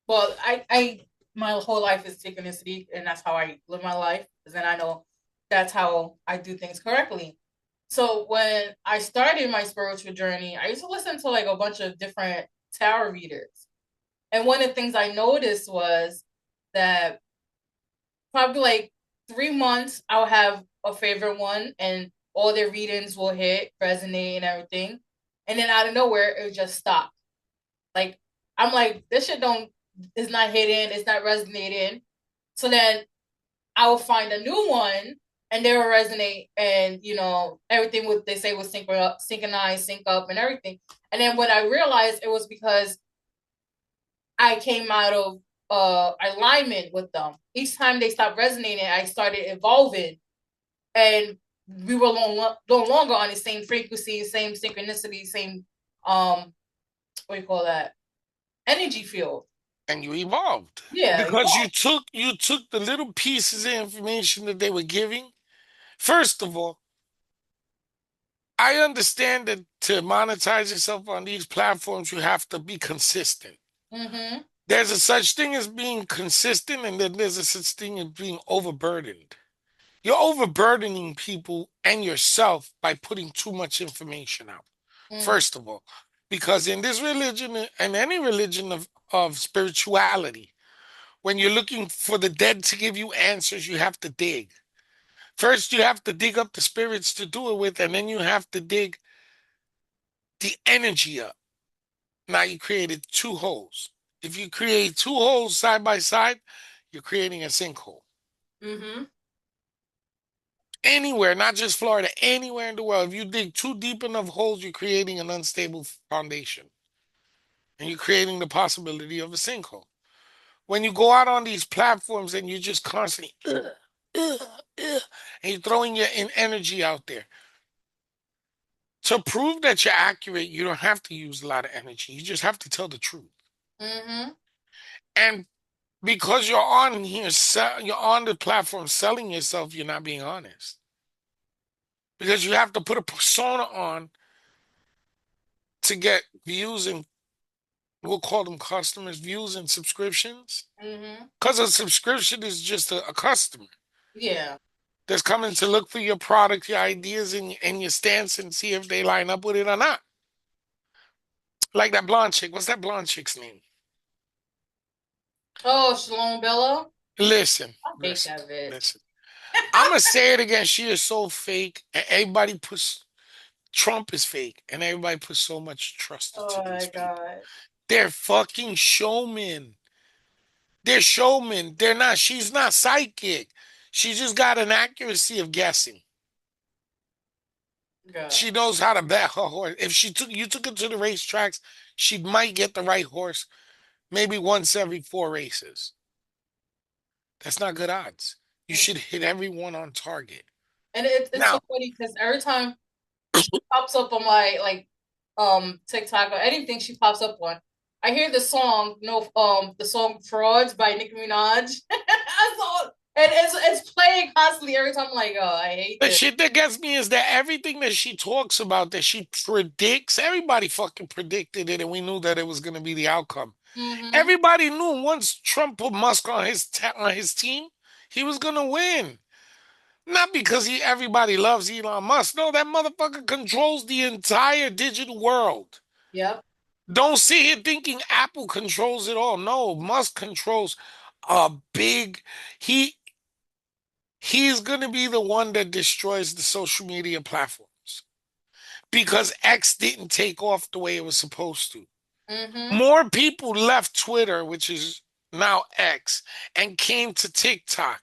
well, I my whole life is synchronicity, and that's how I live my life. Because then I know that's how I do things correctly. So when I started my spiritual journey, I used to listen to like a bunch of different tarot readers, and one of the things I noticed was that probably like 3 months I'll have a favorite one, and all their readings will hit, resonate, and everything, and then out of nowhere it would just stop. Like I'm like, this shit don't is not hitting, it's not resonating. So then I will find a new one and they will resonate, and everything what they say was synchronize, sync up and everything. And then when I realized it was because I came out of alignment with them. Each time they stopped resonating, I started evolving, and we were no longer on the same frequency, same synchronicity, same what do you call that, energy field. And you evolved Yeah, because you took the little pieces of information that they were giving. First of all, I understand that to monetize yourself on these platforms, you have to be consistent. mm-hmm. There's a such thing as being consistent, and then there's a such thing as being overburdened. You're overburdening people and yourself by putting too much information out. Mm-hmm. First of all, because in this religion and any religion of spirituality, when you're looking for the dead to give you answers, you have to dig. First, you have to dig up the spirits to do it with, and then you have to dig the energy up. Now you created two holes. If you create two holes side by side, you're creating a sinkhole. Mm-hmm. Anywhere, not just Florida, anywhere in the world, if you dig too deep enough holes, you're creating an unstable foundation. And you're creating the possibility of a sinkhole. When you go out on these platforms and you're just constantly, and you're throwing your energy out there, to prove that you're accurate, you don't have to use a lot of energy. You just have to tell the truth. Mm-hmm. And because you're on here, you're on the platform selling yourself, you're not being honest. Because you have to put a persona on to get views and we'll call them customers, views and subscriptions. Mm-hmm. Because a subscription is just a customer Yeah. that's coming to look for your product, your ideas, and your stance and see if they line up with it or not. Like that blonde chick. What's that blonde chick's name? Oh, Shalom Bella. Listen, I hate listen, that bitch. listen. I'm gonna say it again. She is so fake, and everybody puts Trump is fake, and everybody puts so much trust into Oh these my people. god. They're fucking showmen. They're showmen. They're not. She's not psychic. She just got an accuracy of guessing. God. She knows how to bet her horse. If you took her to the racetracks, she might get the right horse maybe once every 4 races. That's not good odds. You Mm. should hit everyone on target. And it's so Now, funny because every time she pops up on my like TikTok or anything she pops up on, I hear the song, the song Frauds by Nicki Minaj. I saw and it's playing constantly every time. I'm like, oh, I hate the this. shit that gets me is that everything that she talks about, that she predicts, everybody fucking predicted it, and we knew that it was going to be the outcome. Mm-hmm. Everybody knew once Trump put Musk on his team, he was going to win. Not because everybody loves Elon Musk. No, that motherfucker controls the entire digital world. Yep. Don't sit here thinking Apple controls it all. No, Musk controls a big. He he's going to be the one that destroys the social media platforms because X didn't take off the way it was supposed to. Mm-hmm. More people left Twitter, which is now X, and came to TikTok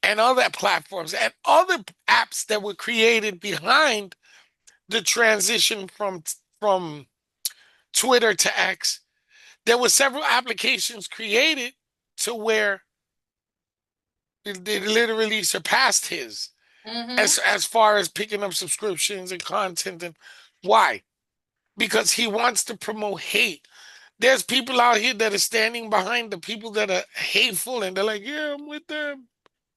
and other platforms and other apps that were created behind the transition from Twitter to X. There were several applications created to where it literally surpassed his Mm-hmm. as far as picking up subscriptions and content. And why? Because he wants to promote hate. There's people out here that are standing behind the people that are hateful, and they're like, "Yeah, I'm with them."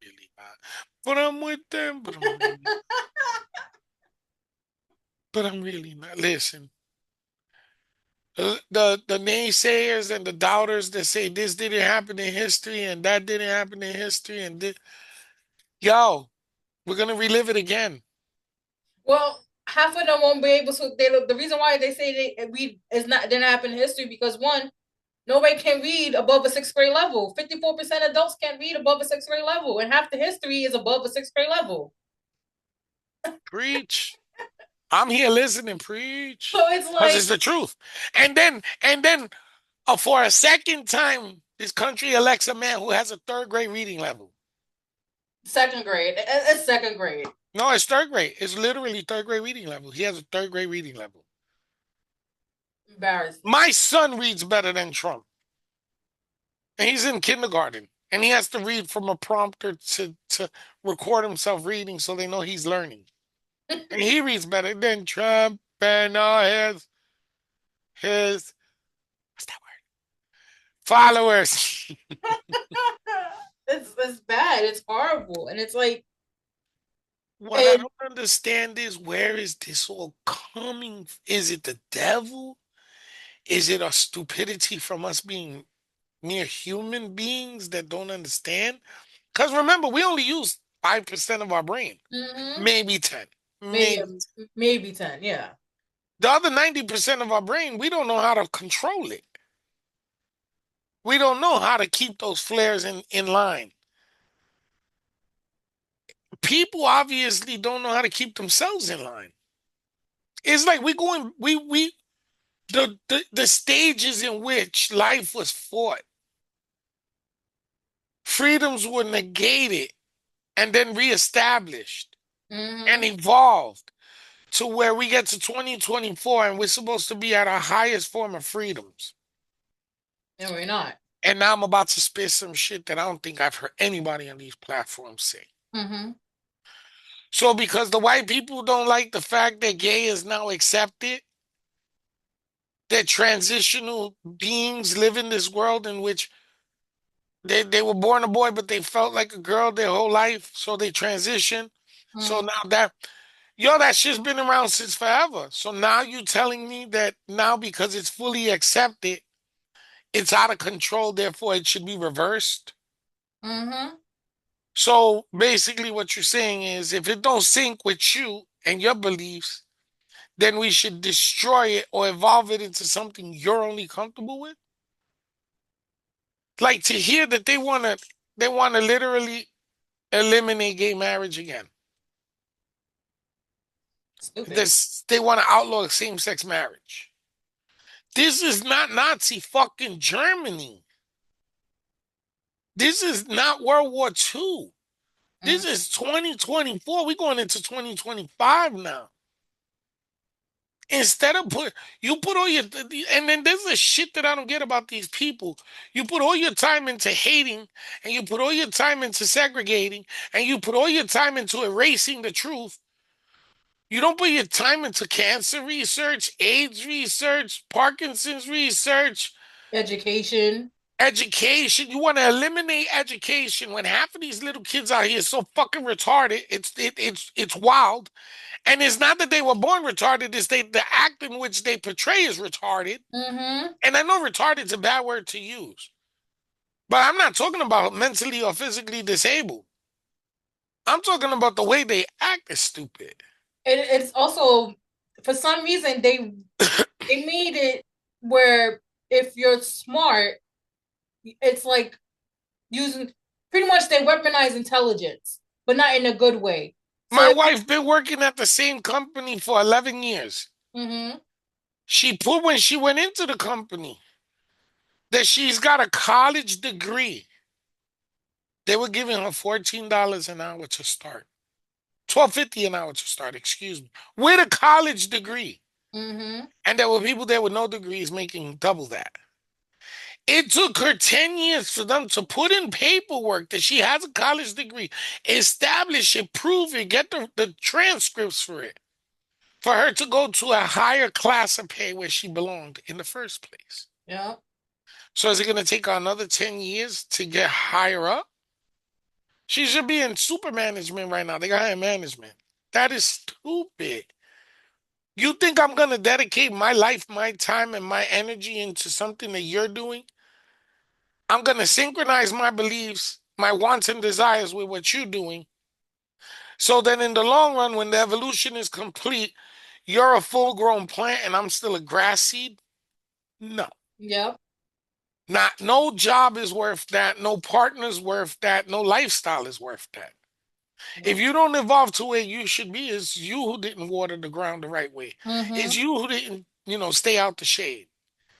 Really not, but I'm with them. But I'm really not. Listen, the naysayers and the doubters that say this didn't happen in history and that didn't happen in history and this, yo, we're gonna relive it again. Well, half of them won't be able to. The reason why they say they read is not didn't happen in history because one, nobody can read above a sixth grade level. 54% adults can't read above a sixth grade level, and half the history is above a sixth grade level. Preach. I'm here listening. So Preach, it's because it's like the truth. And then, for a second time, this country elects a man who has a third grade reading level. second grade. It's second grade. No, it's third grade. It's literally third grade reading level. He has a third grade reading level. Embarrassing. My son reads better than Trump, and he's in kindergarten, and he has to read from a prompter to record himself reading, so they know he's learning. And he reads better than Trump and his what's that word? Followers. It's bad. It's horrible, and it's like What I and don't understand is, where is this all coming? Is it the devil? Is it a stupidity from us being mere human beings that don't understand? Because remember, we only use 5% of our brain, mm-hmm. maybe 10, maybe maybe. maybe 10. Yeah, The other 90% of our brain, we don't know how to control it. We don't know how to keep those flares in line. People obviously don't know how to keep themselves in line. It's like the stages in which life was fought, freedoms were negated and then reestablished and mm-hmm. evolved to where we get to 2024 and we're supposed to be at our highest form of freedoms. And we're not. And now I'm about to spit some shit that I don't think I've heard anybody on these platforms say. Mm-hmm. So because the white people don't like the fact that gay is now accepted, that transitional beings live in this world in which they were born a boy, but they felt like a girl their whole life, so they transition. So Mm-hmm. now that shit's been around since forever. So now you telling me that now because it's fully accepted, it's out of control, therefore it should be reversed. Mm-hmm. So basically what you're saying is, if it don't sync with you and your beliefs, then we should destroy it or evolve it into something you're only comfortable with. Like, to hear that they wanna literally eliminate gay marriage again. Stupid. They want to outlaw same-sex marriage. This is not Nazi fucking Germany. This is not World War II. Mm-hmm. This is 2024. We're going into 2025 now. Instead of you put all your, and then there's a shit that I don't get about these people. You put all your time into hating, and you put all your time into segregating, and you put all your time into erasing the truth. You don't put your time into cancer research, AIDS research, Parkinson's research, Education. education. You want to eliminate education when half of these little kids out here are so fucking retarded. It's wild. And it's not that they were born retarded, it's the act in which they portray is retarded. Mm-hmm. And I know retarded is a bad word to use, but I'm not talking about mentally or physically disabled. I'm talking about the way they act is stupid. It's also for some reason they made it where if you're smart, it's like using pretty much they weaponize intelligence, but not in a good way. So My wife been working at the same company for 11 years. Mm-hmm. She put when she went into the company that she's got a college degree. They were giving her $14 an hour to start. 12.50 an hour to start, excuse me. With a college degree. Mm-hmm. And there were people there with no degrees making double that. It took her 10 years for them to put in paperwork that she has a college degree, establish it, prove it, get the transcripts for it, for her to go to a higher class of pay where she belonged in the first place. Yep. So is it going to take her another 10 years to get higher up? She should be in super management right now. They got her in management. That is stupid. You think I'm going to dedicate my life, my time, and my energy into something that you're doing? I'm going to synchronize my beliefs, my wants and desires with what you're doing. So then in the long run, when the evolution is complete, you're a full grown plant and I'm still a grass seed? No. Yep. Not no job is worth that, no partner is worth that, no lifestyle is worth that. If Nope. you don't evolve to where you should be, it's you who didn't water the ground the right way. Mm-hmm. It's you who didn't, stay out the shade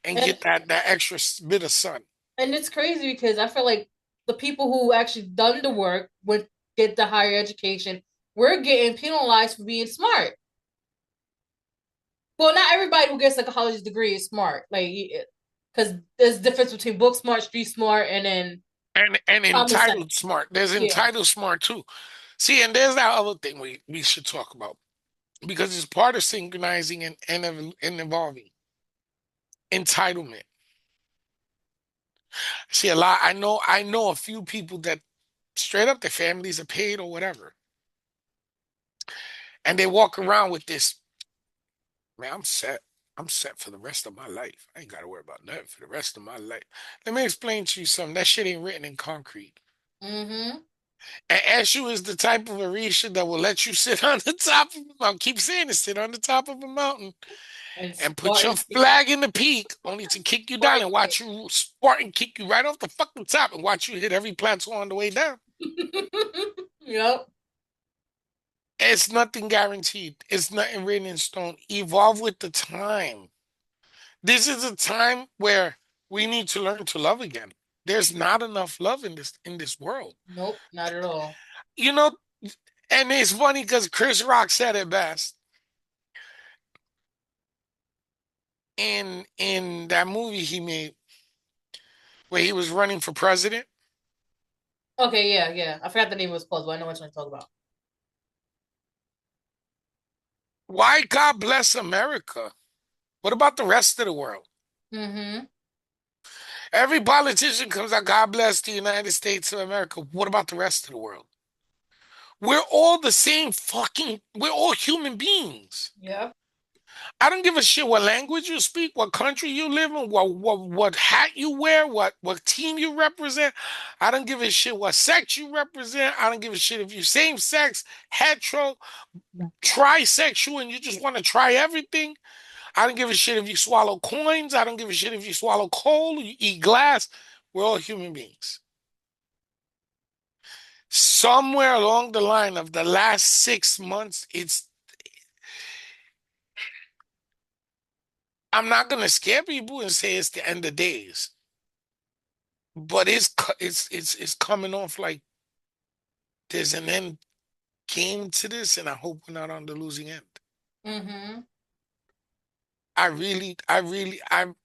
and And get that extra bit of sun. and it's crazy because I feel like the people who actually done the work would get the higher education. We're getting penalized for being smart. Well, not everybody who gets like a college degree is smart. Like, because there's a difference between book smart, street smart, and then And common sense. entitled smart. There's Yeah. entitled smart too. See, and there's that other thing we should talk about because it's part of synchronizing and evolving. Entitlement. See, a lot. I know a few people that straight up their families are paid or whatever, and they walk around with this. Man, I'm set. I'm set for the rest of my life. I ain't got to worry about nothing for the rest of my life. Let me explain to you something. That shit ain't written in concrete. Mm-hmm. And Eshu is the type of Orisha that will let you sit on the top of a mountain. Keep saying it, sit on the top of a mountain And and put your Spartan kick flag in the peak, only to kick you down Spartan and kick. watch you Spartan kick you right off the fucking top and watch you hit every plateau on the way down. Yep. It's nothing guaranteed. It's nothing written in stone. Evolve with the time. This is a time where we need to learn to love again. There's not enough love in this world. Nope. Not at all. You know, and it's funny because Chris Rock said it best in that movie he made where he was running for president. Okay. Yeah. Yeah. I forgot the name of his clothes, but I know what you're talking about. Why God bless America? What about the rest of the world? Mm-hmm. Every politician comes out, God bless the United States of America. What about the rest of the world? We're all the same we're all human beings. Yep. I don't give a shit what language you speak, what country you live in, what hat you wear, what team you represent. I don't give a shit what sex you represent. I don't give a shit if you're same sex, hetero, trisexual, and you just want to try everything. I don't give a shit if you swallow coins. I don't give a shit if you swallow coal, you eat glass. We're all human beings. Somewhere along the line of the last 6 months, I'm not gonna scare people and say it's the end of days, but it's coming off like there's an end game to this, and I hope we're not on the losing end. Mm-hmm. I'm.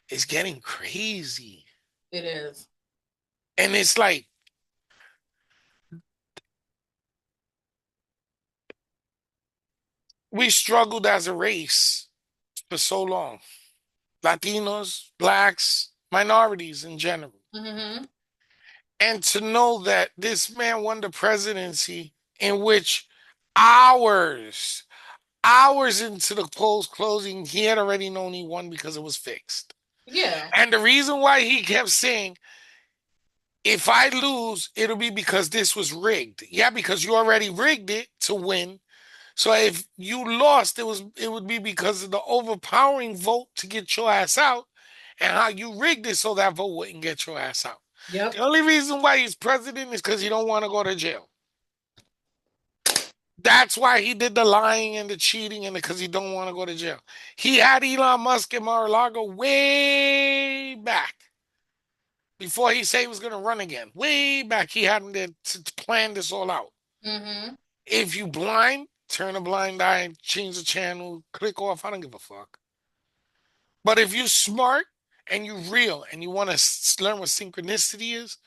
It's getting crazy, It is. and it's like we struggled as a race for so long. Latinos, blacks, minorities in general. Mm-hmm. And to know that this man won the presidency in which hours, hours into the polls closing, he had already known he won because it was fixed. Yeah. And the reason why he kept saying, if I lose, it'll be because this was rigged. Yeah, because you already rigged it to win. So if you lost, it would be because of the overpowering vote to get your ass out and how you rigged it so that vote wouldn't get your ass out. Yep. The only reason why he's president is because he don't want to go to jail. That's why he did the lying and the cheating and because he don't want to go to jail. He had Elon Musk and Mar-a-Lago way back before he said he was going to run again. Way back, he had him there to plan this all out. Mm-hmm. If you blind, turn a blind eye and change the channel, click off. I don't give a fuck. But if you smart and you real and you want to learn what synchronicity is,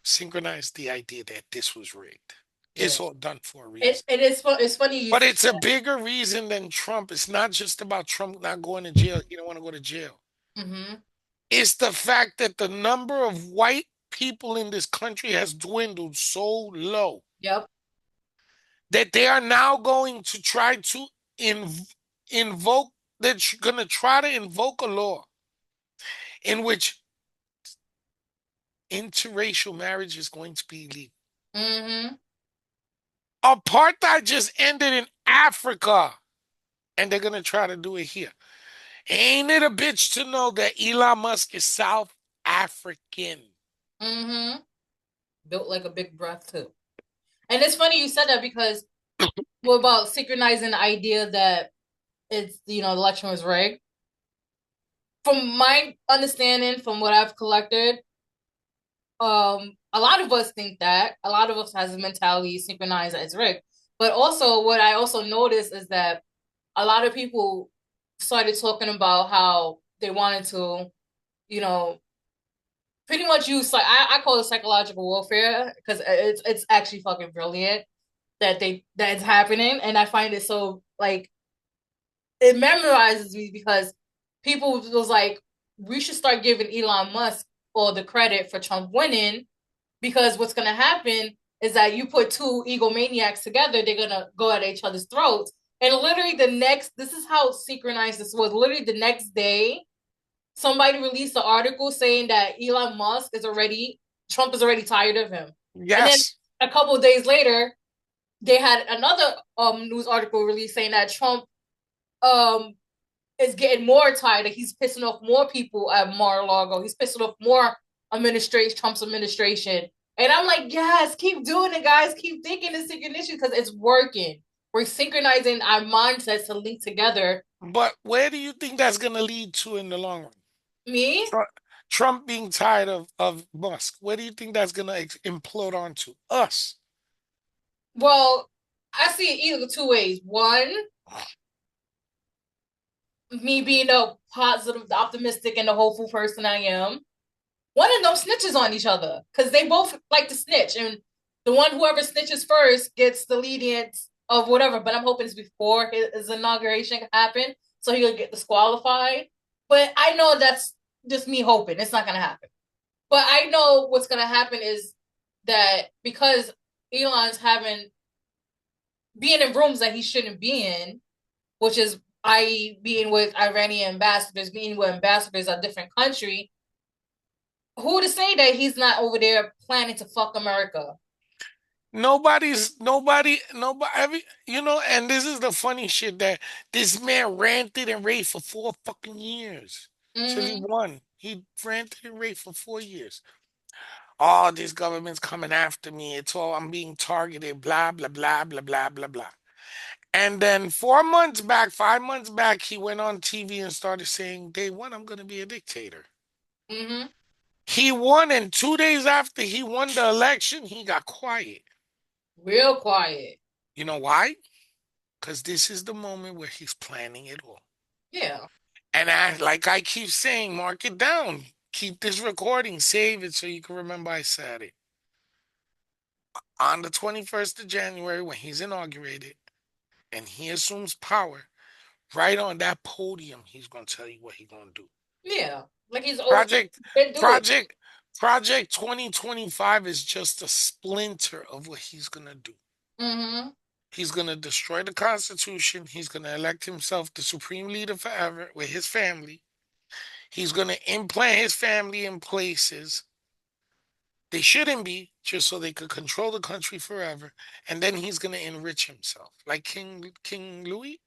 synchronize the idea that this was rigged. Yeah. It's all done for a It reason. it is it's funny you But say it's a bigger reason than Trump. It's not just about Trump not going to jail. He don't want to go to jail. that. Mm-hmm. It's the fact that the number of white people in this country has dwindled so low Yep. that they are now going to try to invoke, they're going to try to invoke a law in which interracial marriage is going to be legal. Mm-hmm. Apartheid just ended in Africa, and they're going to try to do it here. Ain't it a bitch to know that Elon Musk is South African? Mm-hmm. Built like a big breath too. And it's funny you said that because what about synchronizing the idea that it's the election was rigged? From my understanding, from what I've collected, a lot of us think that. A lot of us has a mentality synchronized as rigged. But also what I also noticed is that a lot of people started talking about how they wanted to, you know, pretty much use like I call it psychological warfare because it's actually fucking brilliant that it's happening, and I find it so like it memorizes me because people was like, we should start giving Elon Musk all the credit for Trump winning because what's gonna happen is that you put two egomaniacs together, they're gonna go at each other's throats. And literally this is how synchronized this was. Literally the next day, somebody released an article saying that Trump is already tired of him. And then Yes. a couple of days later, they had another news article released saying that Trump um is getting more tired. He's pissing off more people at Mar-a-Lago. He's pissing off more Trump's administration. And I'm like, yes, keep doing it, guys. Keep thinking the synchronicity because it's working. We're synchronizing our mindsets to link together. But where do you think that's going to lead to in the long run? Me? Trump, Trump being tired of Musk. Where do you think that's going to implode onto? Us. Well, I see it either two ways. One, me being a positive, optimistic, and the hopeful person I am. One of them snitches on each other because they both like to snitch, and the one whoever snitches first gets the lenient of whatever. But I'm hoping it's before his inauguration happen, so he'll get disqualified. But I know that's just me hoping it's not gonna happen. But I know what's gonna happen is that because Elon's having being in rooms that he shouldn't be in, which is i.e. being with Iranian ambassadors, being with ambassadors of different country, who to say that he's not over there planning to fuck America? Nobody, and this is the funny shit that this man ranted and raved for 4 fucking years till he Mm-hmm. won. He ranted and raved for 4 years. Oh, this government's coming after me. It's all I'm being targeted, blah, blah, blah, blah, blah, blah, blah. And then 4 months back, 5 months back, he went on TV and started saying, day one, I'm going to be a dictator. Mm-hmm. He won, and 2 days after he won the election, he got quiet. Real quiet. You know why? Because this is the moment where he's planning it all. Yeah. And like I keep saying, mark it down. Keep this recording, save it so you can remember I said it. On the 21st of January, when he's inaugurated and he assumes power, right on that podium, he's going to tell you what he's going to do. Yeah. Like he's always Project, been doing. Project, Project 2025 is just a splinter of what he's going to do. Mm-hmm. He's going to destroy the Constitution. He's going to elect himself the supreme leader forever with his family. He's going to implant his family in places they shouldn't be, just so they could control the country forever. And then he's going to enrich himself, like King Louis.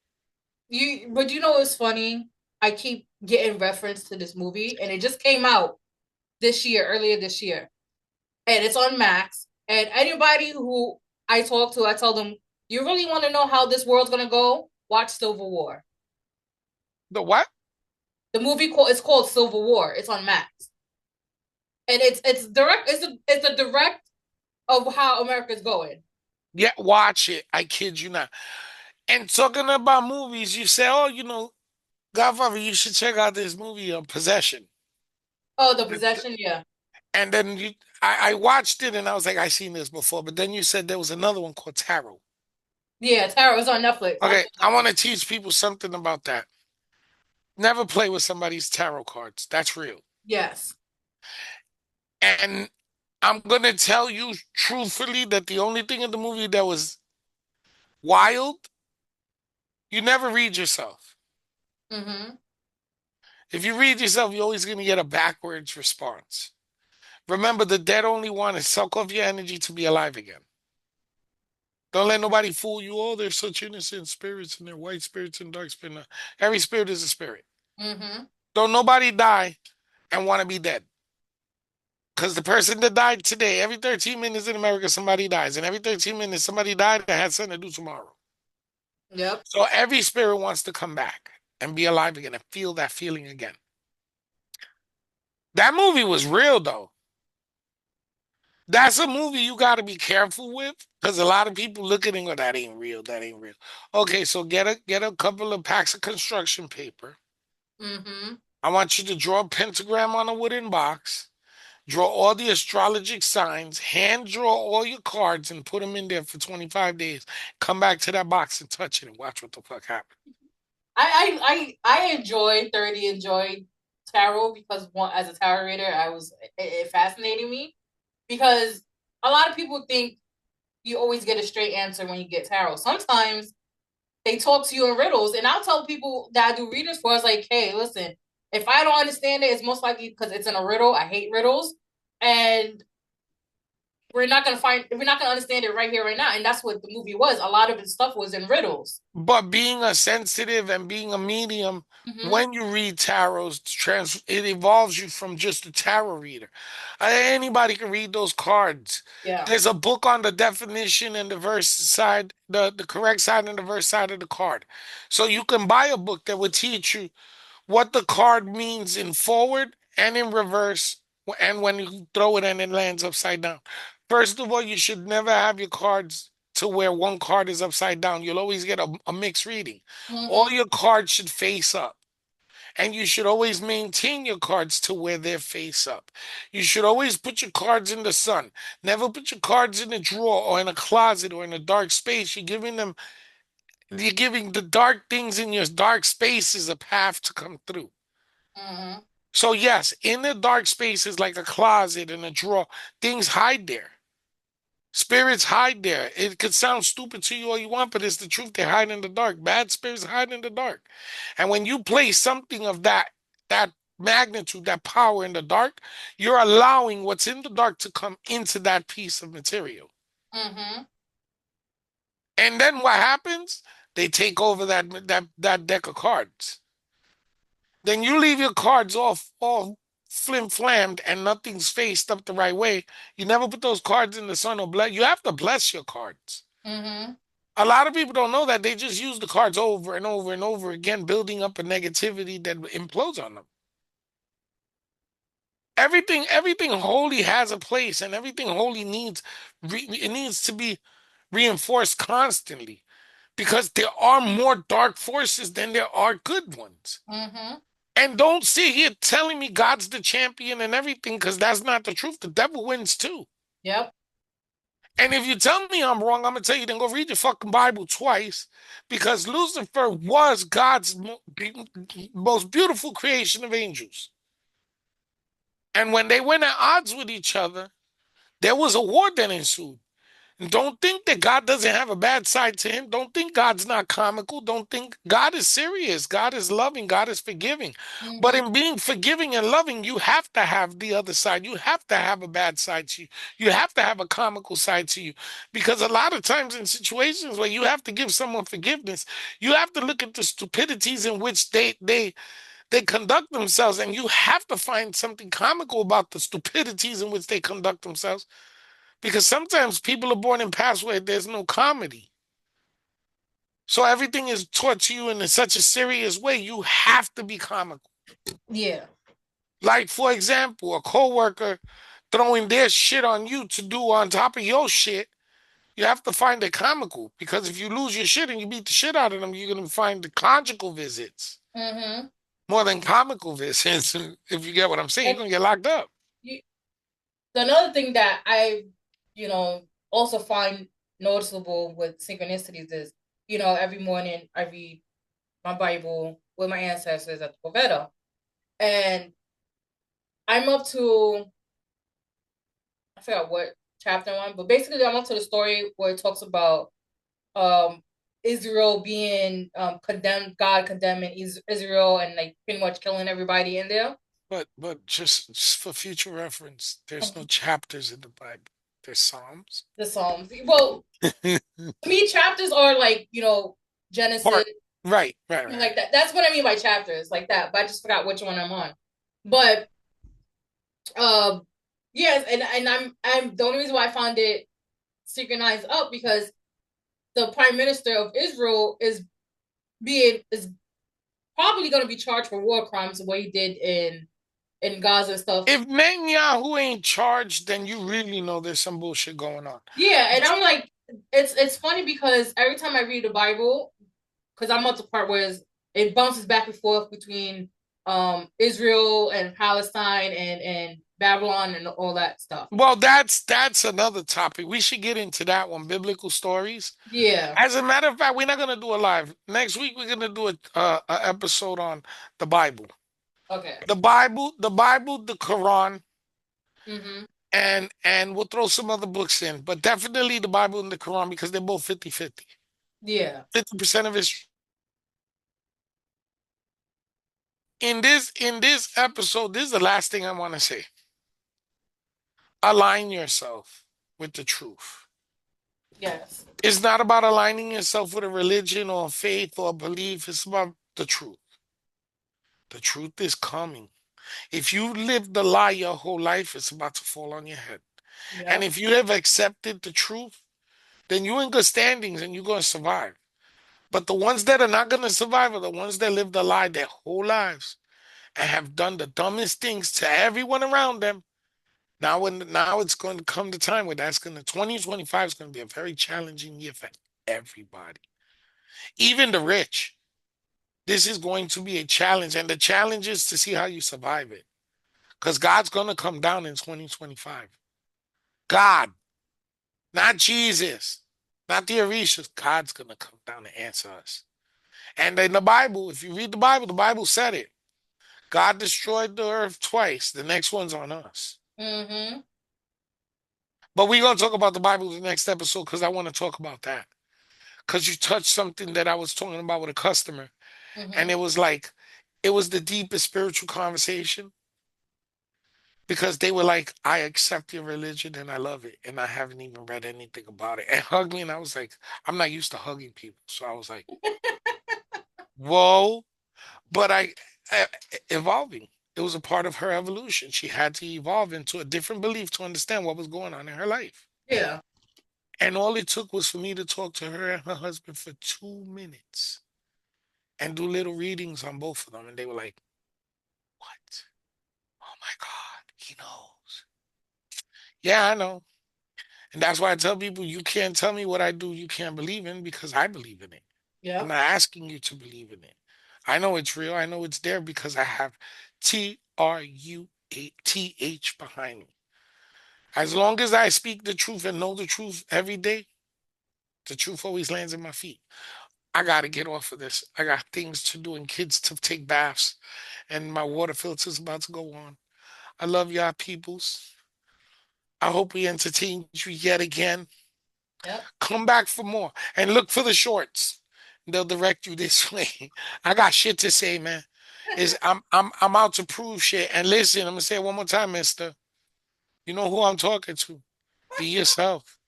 But you know what's funny? I keep getting reference to this movie, and it just came out earlier this year, and it's on Max. And anybody who I talk to, I tell them You really want to know how this world's gonna go? Watch Civil War. The what? The movie it's called Civil War. It's on Max, and it's direct. It's a direct of how America's going. Yeah, watch it. I kid you not. And talking about movies, you say, oh, Godfather, you should check out this movie, Possession. Oh, the possession, yeah, And then I watched it and I was like, I seen this before. But then you said there was another one called Tarot. yeah. Tarot is on Netflix. Okay, Actually, I want Netflix. to teach people something about that. Never play with somebody's tarot cards. That's real. Yes. And I'm gonna tell you truthfully that the only thing in the movie that was wild, you never read yourself. Mm-hmm. If you read yourself, you're always gonna get a backwards response. Remember, the dead only want to suck off your energy to be alive again. Don't let nobody fool you. Oh, they're such innocent spirits and they're white spirits and dark spirits. No. Every spirit is a spirit. Mm-hmm. Don't nobody die and want to be dead. Because the person that died today, every 13 minutes in America, somebody dies. And every 13 minutes, somebody died that had something to do tomorrow. Yep. So every spirit wants to come back and be alive again and feel that feeling again. That movie was real, though. That's a movie you got to be careful with because a lot of people look at it and go, that ain't real. That ain't real. Okay, so get a couple of packs of construction paper. Mm-hmm. I want you to draw a pentagram on a wooden box. Draw all the astrologic signs, hand draw all your cards and put them in there for 25 days. Come back to that box and touch it and watch what the fuck happens. Thoroughly enjoyed tarot because one as a tarot reader, it fascinated me because a lot of people think you always get a straight answer when you get tarot. Sometimes they talk to you in riddles, and I'll tell people that I do readings for. I was like, hey, listen, if I don't understand it, it's most likely because it's in a riddle. I hate riddles, and we're not gonna understand it right here, right now. And that's what the movie was. A lot of its stuff was in riddles. But being a sensitive and being a medium, Mm-hmm. when you read tarots, it evolves you from just a tarot reader. Anybody can read those cards. Yeah. There's a book on the definition and the verse side, the correct side and the verse side of the card. So you can buy a book that would teach you what the card means in forward and in reverse, and when you throw it and it lands upside down. First of all, you should never have your cards to where one card is upside down. You'll always get a mixed reading. All Mm-hmm. your cards should face up. And you should always maintain your cards to where they're face up. You should always put your cards in the sun. Never put your cards in a drawer or in a closet or in a dark space. You're giving the dark things in your dark spaces a path to come through. Mm-hmm. So yes, in the dark spaces like a closet and a drawer, things hide there. Spirits hide there. It could sound stupid to you all you want, but it's the truth. They hide in the dark. Bad spirits hide in the dark. And when you place something of that magnitude, that power in the dark, you're allowing what's in the dark to come into that piece of material. Mm-hmm. And then what happens? They take over that deck of cards. Then you leave your cards all flim flammed and nothing's faced up the right way. You never put those cards in the sun or bless. You have to bless your cards. Mm-hmm. A lot of people don't know that they just use the cards over and over and over again, building up a negativity that implodes on them. Everything holy has a place, and everything holy it needs to be reinforced constantly because there are more dark forces than there are good ones. Mm-hmm. And don't sit here telling me God's the champion and everything, because that's not the truth. The devil wins too. Yep. And if you tell me I'm wrong, I'm gonna tell you then go read your fucking Bible twice, because Lucifer was God's most beautiful creation of angels. And when they went at odds with each other, there was a war that ensued. Don't think that God doesn't have a bad side to him. Don't think God's not comical. Don't think God is serious. God is loving. God is forgiving. But Mm-hmm. in being forgiving and loving, you have to have the other side. You have to have a bad side to you. You have to have a comical side to you. Because a lot of times in situations where you have to give someone forgiveness, you have to look at the stupidities in which they conduct themselves, and you have to find something comical about the stupidities in which they conduct themselves. Because sometimes people are born and pass where there's no comedy. So everything is taught to you in such a serious way. You have to be comical. Yeah. Like, for example, a coworker throwing their shit on you to do on top of your shit. You have to find it comical because if you lose your shit and you beat the shit out of them, you're gonna find the conjugal visits Mm-hmm. more than comical visits. If you get what I'm saying, you're And gonna get locked up. you, another thing that I, also find noticeable with synchronicities is, every morning I read my Bible with my ancestors at the Poveda. And I'm up to, I forgot what chapter I'm on, but basically I'm up to the story where it talks about um Israel being condemned, God condemning Israel and like pretty much killing everybody in there. But just for future reference, there's no chapters in the Bible. There's Psalms. The Psalms. Well, to me, chapters are like, Genesis, Part. Right. like that. That's what I mean by chapters, like that. But I just forgot which one I'm on. But um, yes, and I'm the only reason why I found it synchronized up because the Prime Minister of Israel is probably going to be charged for war crimes the way he did in Gaza and stuff. If Netanyahu ain't charged, then you really know there's some bullshit going on. Yeah, and I'm like, it's funny because every time I read the Bible, because I'm at the part where it bounces back and forth between Israel and Palestine and Babylon and all that stuff. Well, that's another topic. We should get into that one, biblical stories. Yeah. As a matter of fact, we're not gonna do a live. Next week, we're gonna do a episode on the Bible. Okay. The Bible, the Quran, Mm-hmm. and we'll throw some other books in, but definitely the Bible and the Quran because they're both 50-50. Yeah. 50% of history. In this episode, this is the last thing I want to say. Align yourself with the truth. Yes. It's not about aligning yourself with a religion or a faith or a belief. It's about the truth. The truth is coming. If you live the lie your whole life, it's about to fall on your head. And Yep. if you have accepted the truth, then you're in good standings and you're going to survive. But the ones that are not going to survive are the ones that live the lie their whole lives and have done the dumbest things to everyone around them. Now it's going to come the time where that's going to 2025 is going to be a very challenging year for everybody, even the rich. This is going to be a challenge, and the challenge is to see how you survive it. Because God's going to come down in 2025. God, not Jesus, not the Orishas. God's going to come down and answer us. And in the Bible, if you read the Bible said it. God destroyed the earth twice. The next one's on us. Mm-hmm. But we're going to talk about the Bible in the next episode because I want to talk about that. Because you touched something that I was talking about with a customer. And Mm-hmm. it was like, it was the deepest spiritual conversation because they were like, I accept your religion and I love it. And I haven't even read anything about it. And hugged me. And I was like, I'm not used to hugging people. So I was like, whoa. But I evolving. It was a part of her evolution. She had to evolve into a different belief to understand what was going on in her life. Yeah. And all it took was for me to talk to her and her husband for 2 minutes and do little readings on both of them. And they were like, what? Oh my God, he knows. Yeah, I know. And that's why I tell people you can't tell me what I do you can't believe in because I believe in it. I'm Yep. not asking you to believe in it. I know it's real. I know it's there because I have TRUATH behind me. As long as I speak the truth and know the truth every day, the truth always lands in my feet. I got to get off of this. I got things to do and kids to take baths, and my water filter's about to go on. I love y'all peoples. I hope we entertained you yet again. Yep. Come back for more and look for the shorts. They'll direct you this way. I got shit to say, man. I'm out to prove shit. And listen, I'm gonna say it one more time, mister. You know who I'm talking to. Be yourself.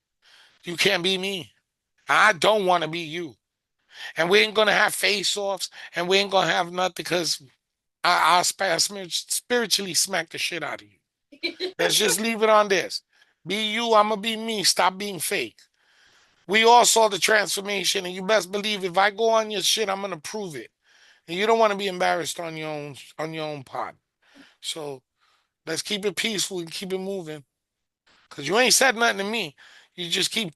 You can't be me. I don't want to be you. And we ain't gonna have face-offs and we ain't gonna have nothing because spiritually smack the shit out of you. Let's just leave it on this. Be you, I'ma be me. Stop being fake. We all saw the transformation, and you best believe if I go on your shit, I'm gonna prove it. And you don't want to be embarrassed on your own part. So let's keep it peaceful and keep it moving. Cause you ain't said nothing to me. You just keep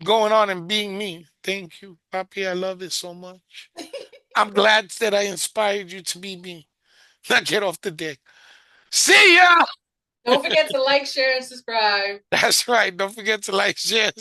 going on and being me. Thank you, Papi. I love it so much. I'm glad that I inspired you to be me. Now get off the dick. See ya. Don't forget to like, share, and subscribe. That's right. Don't forget to like, share.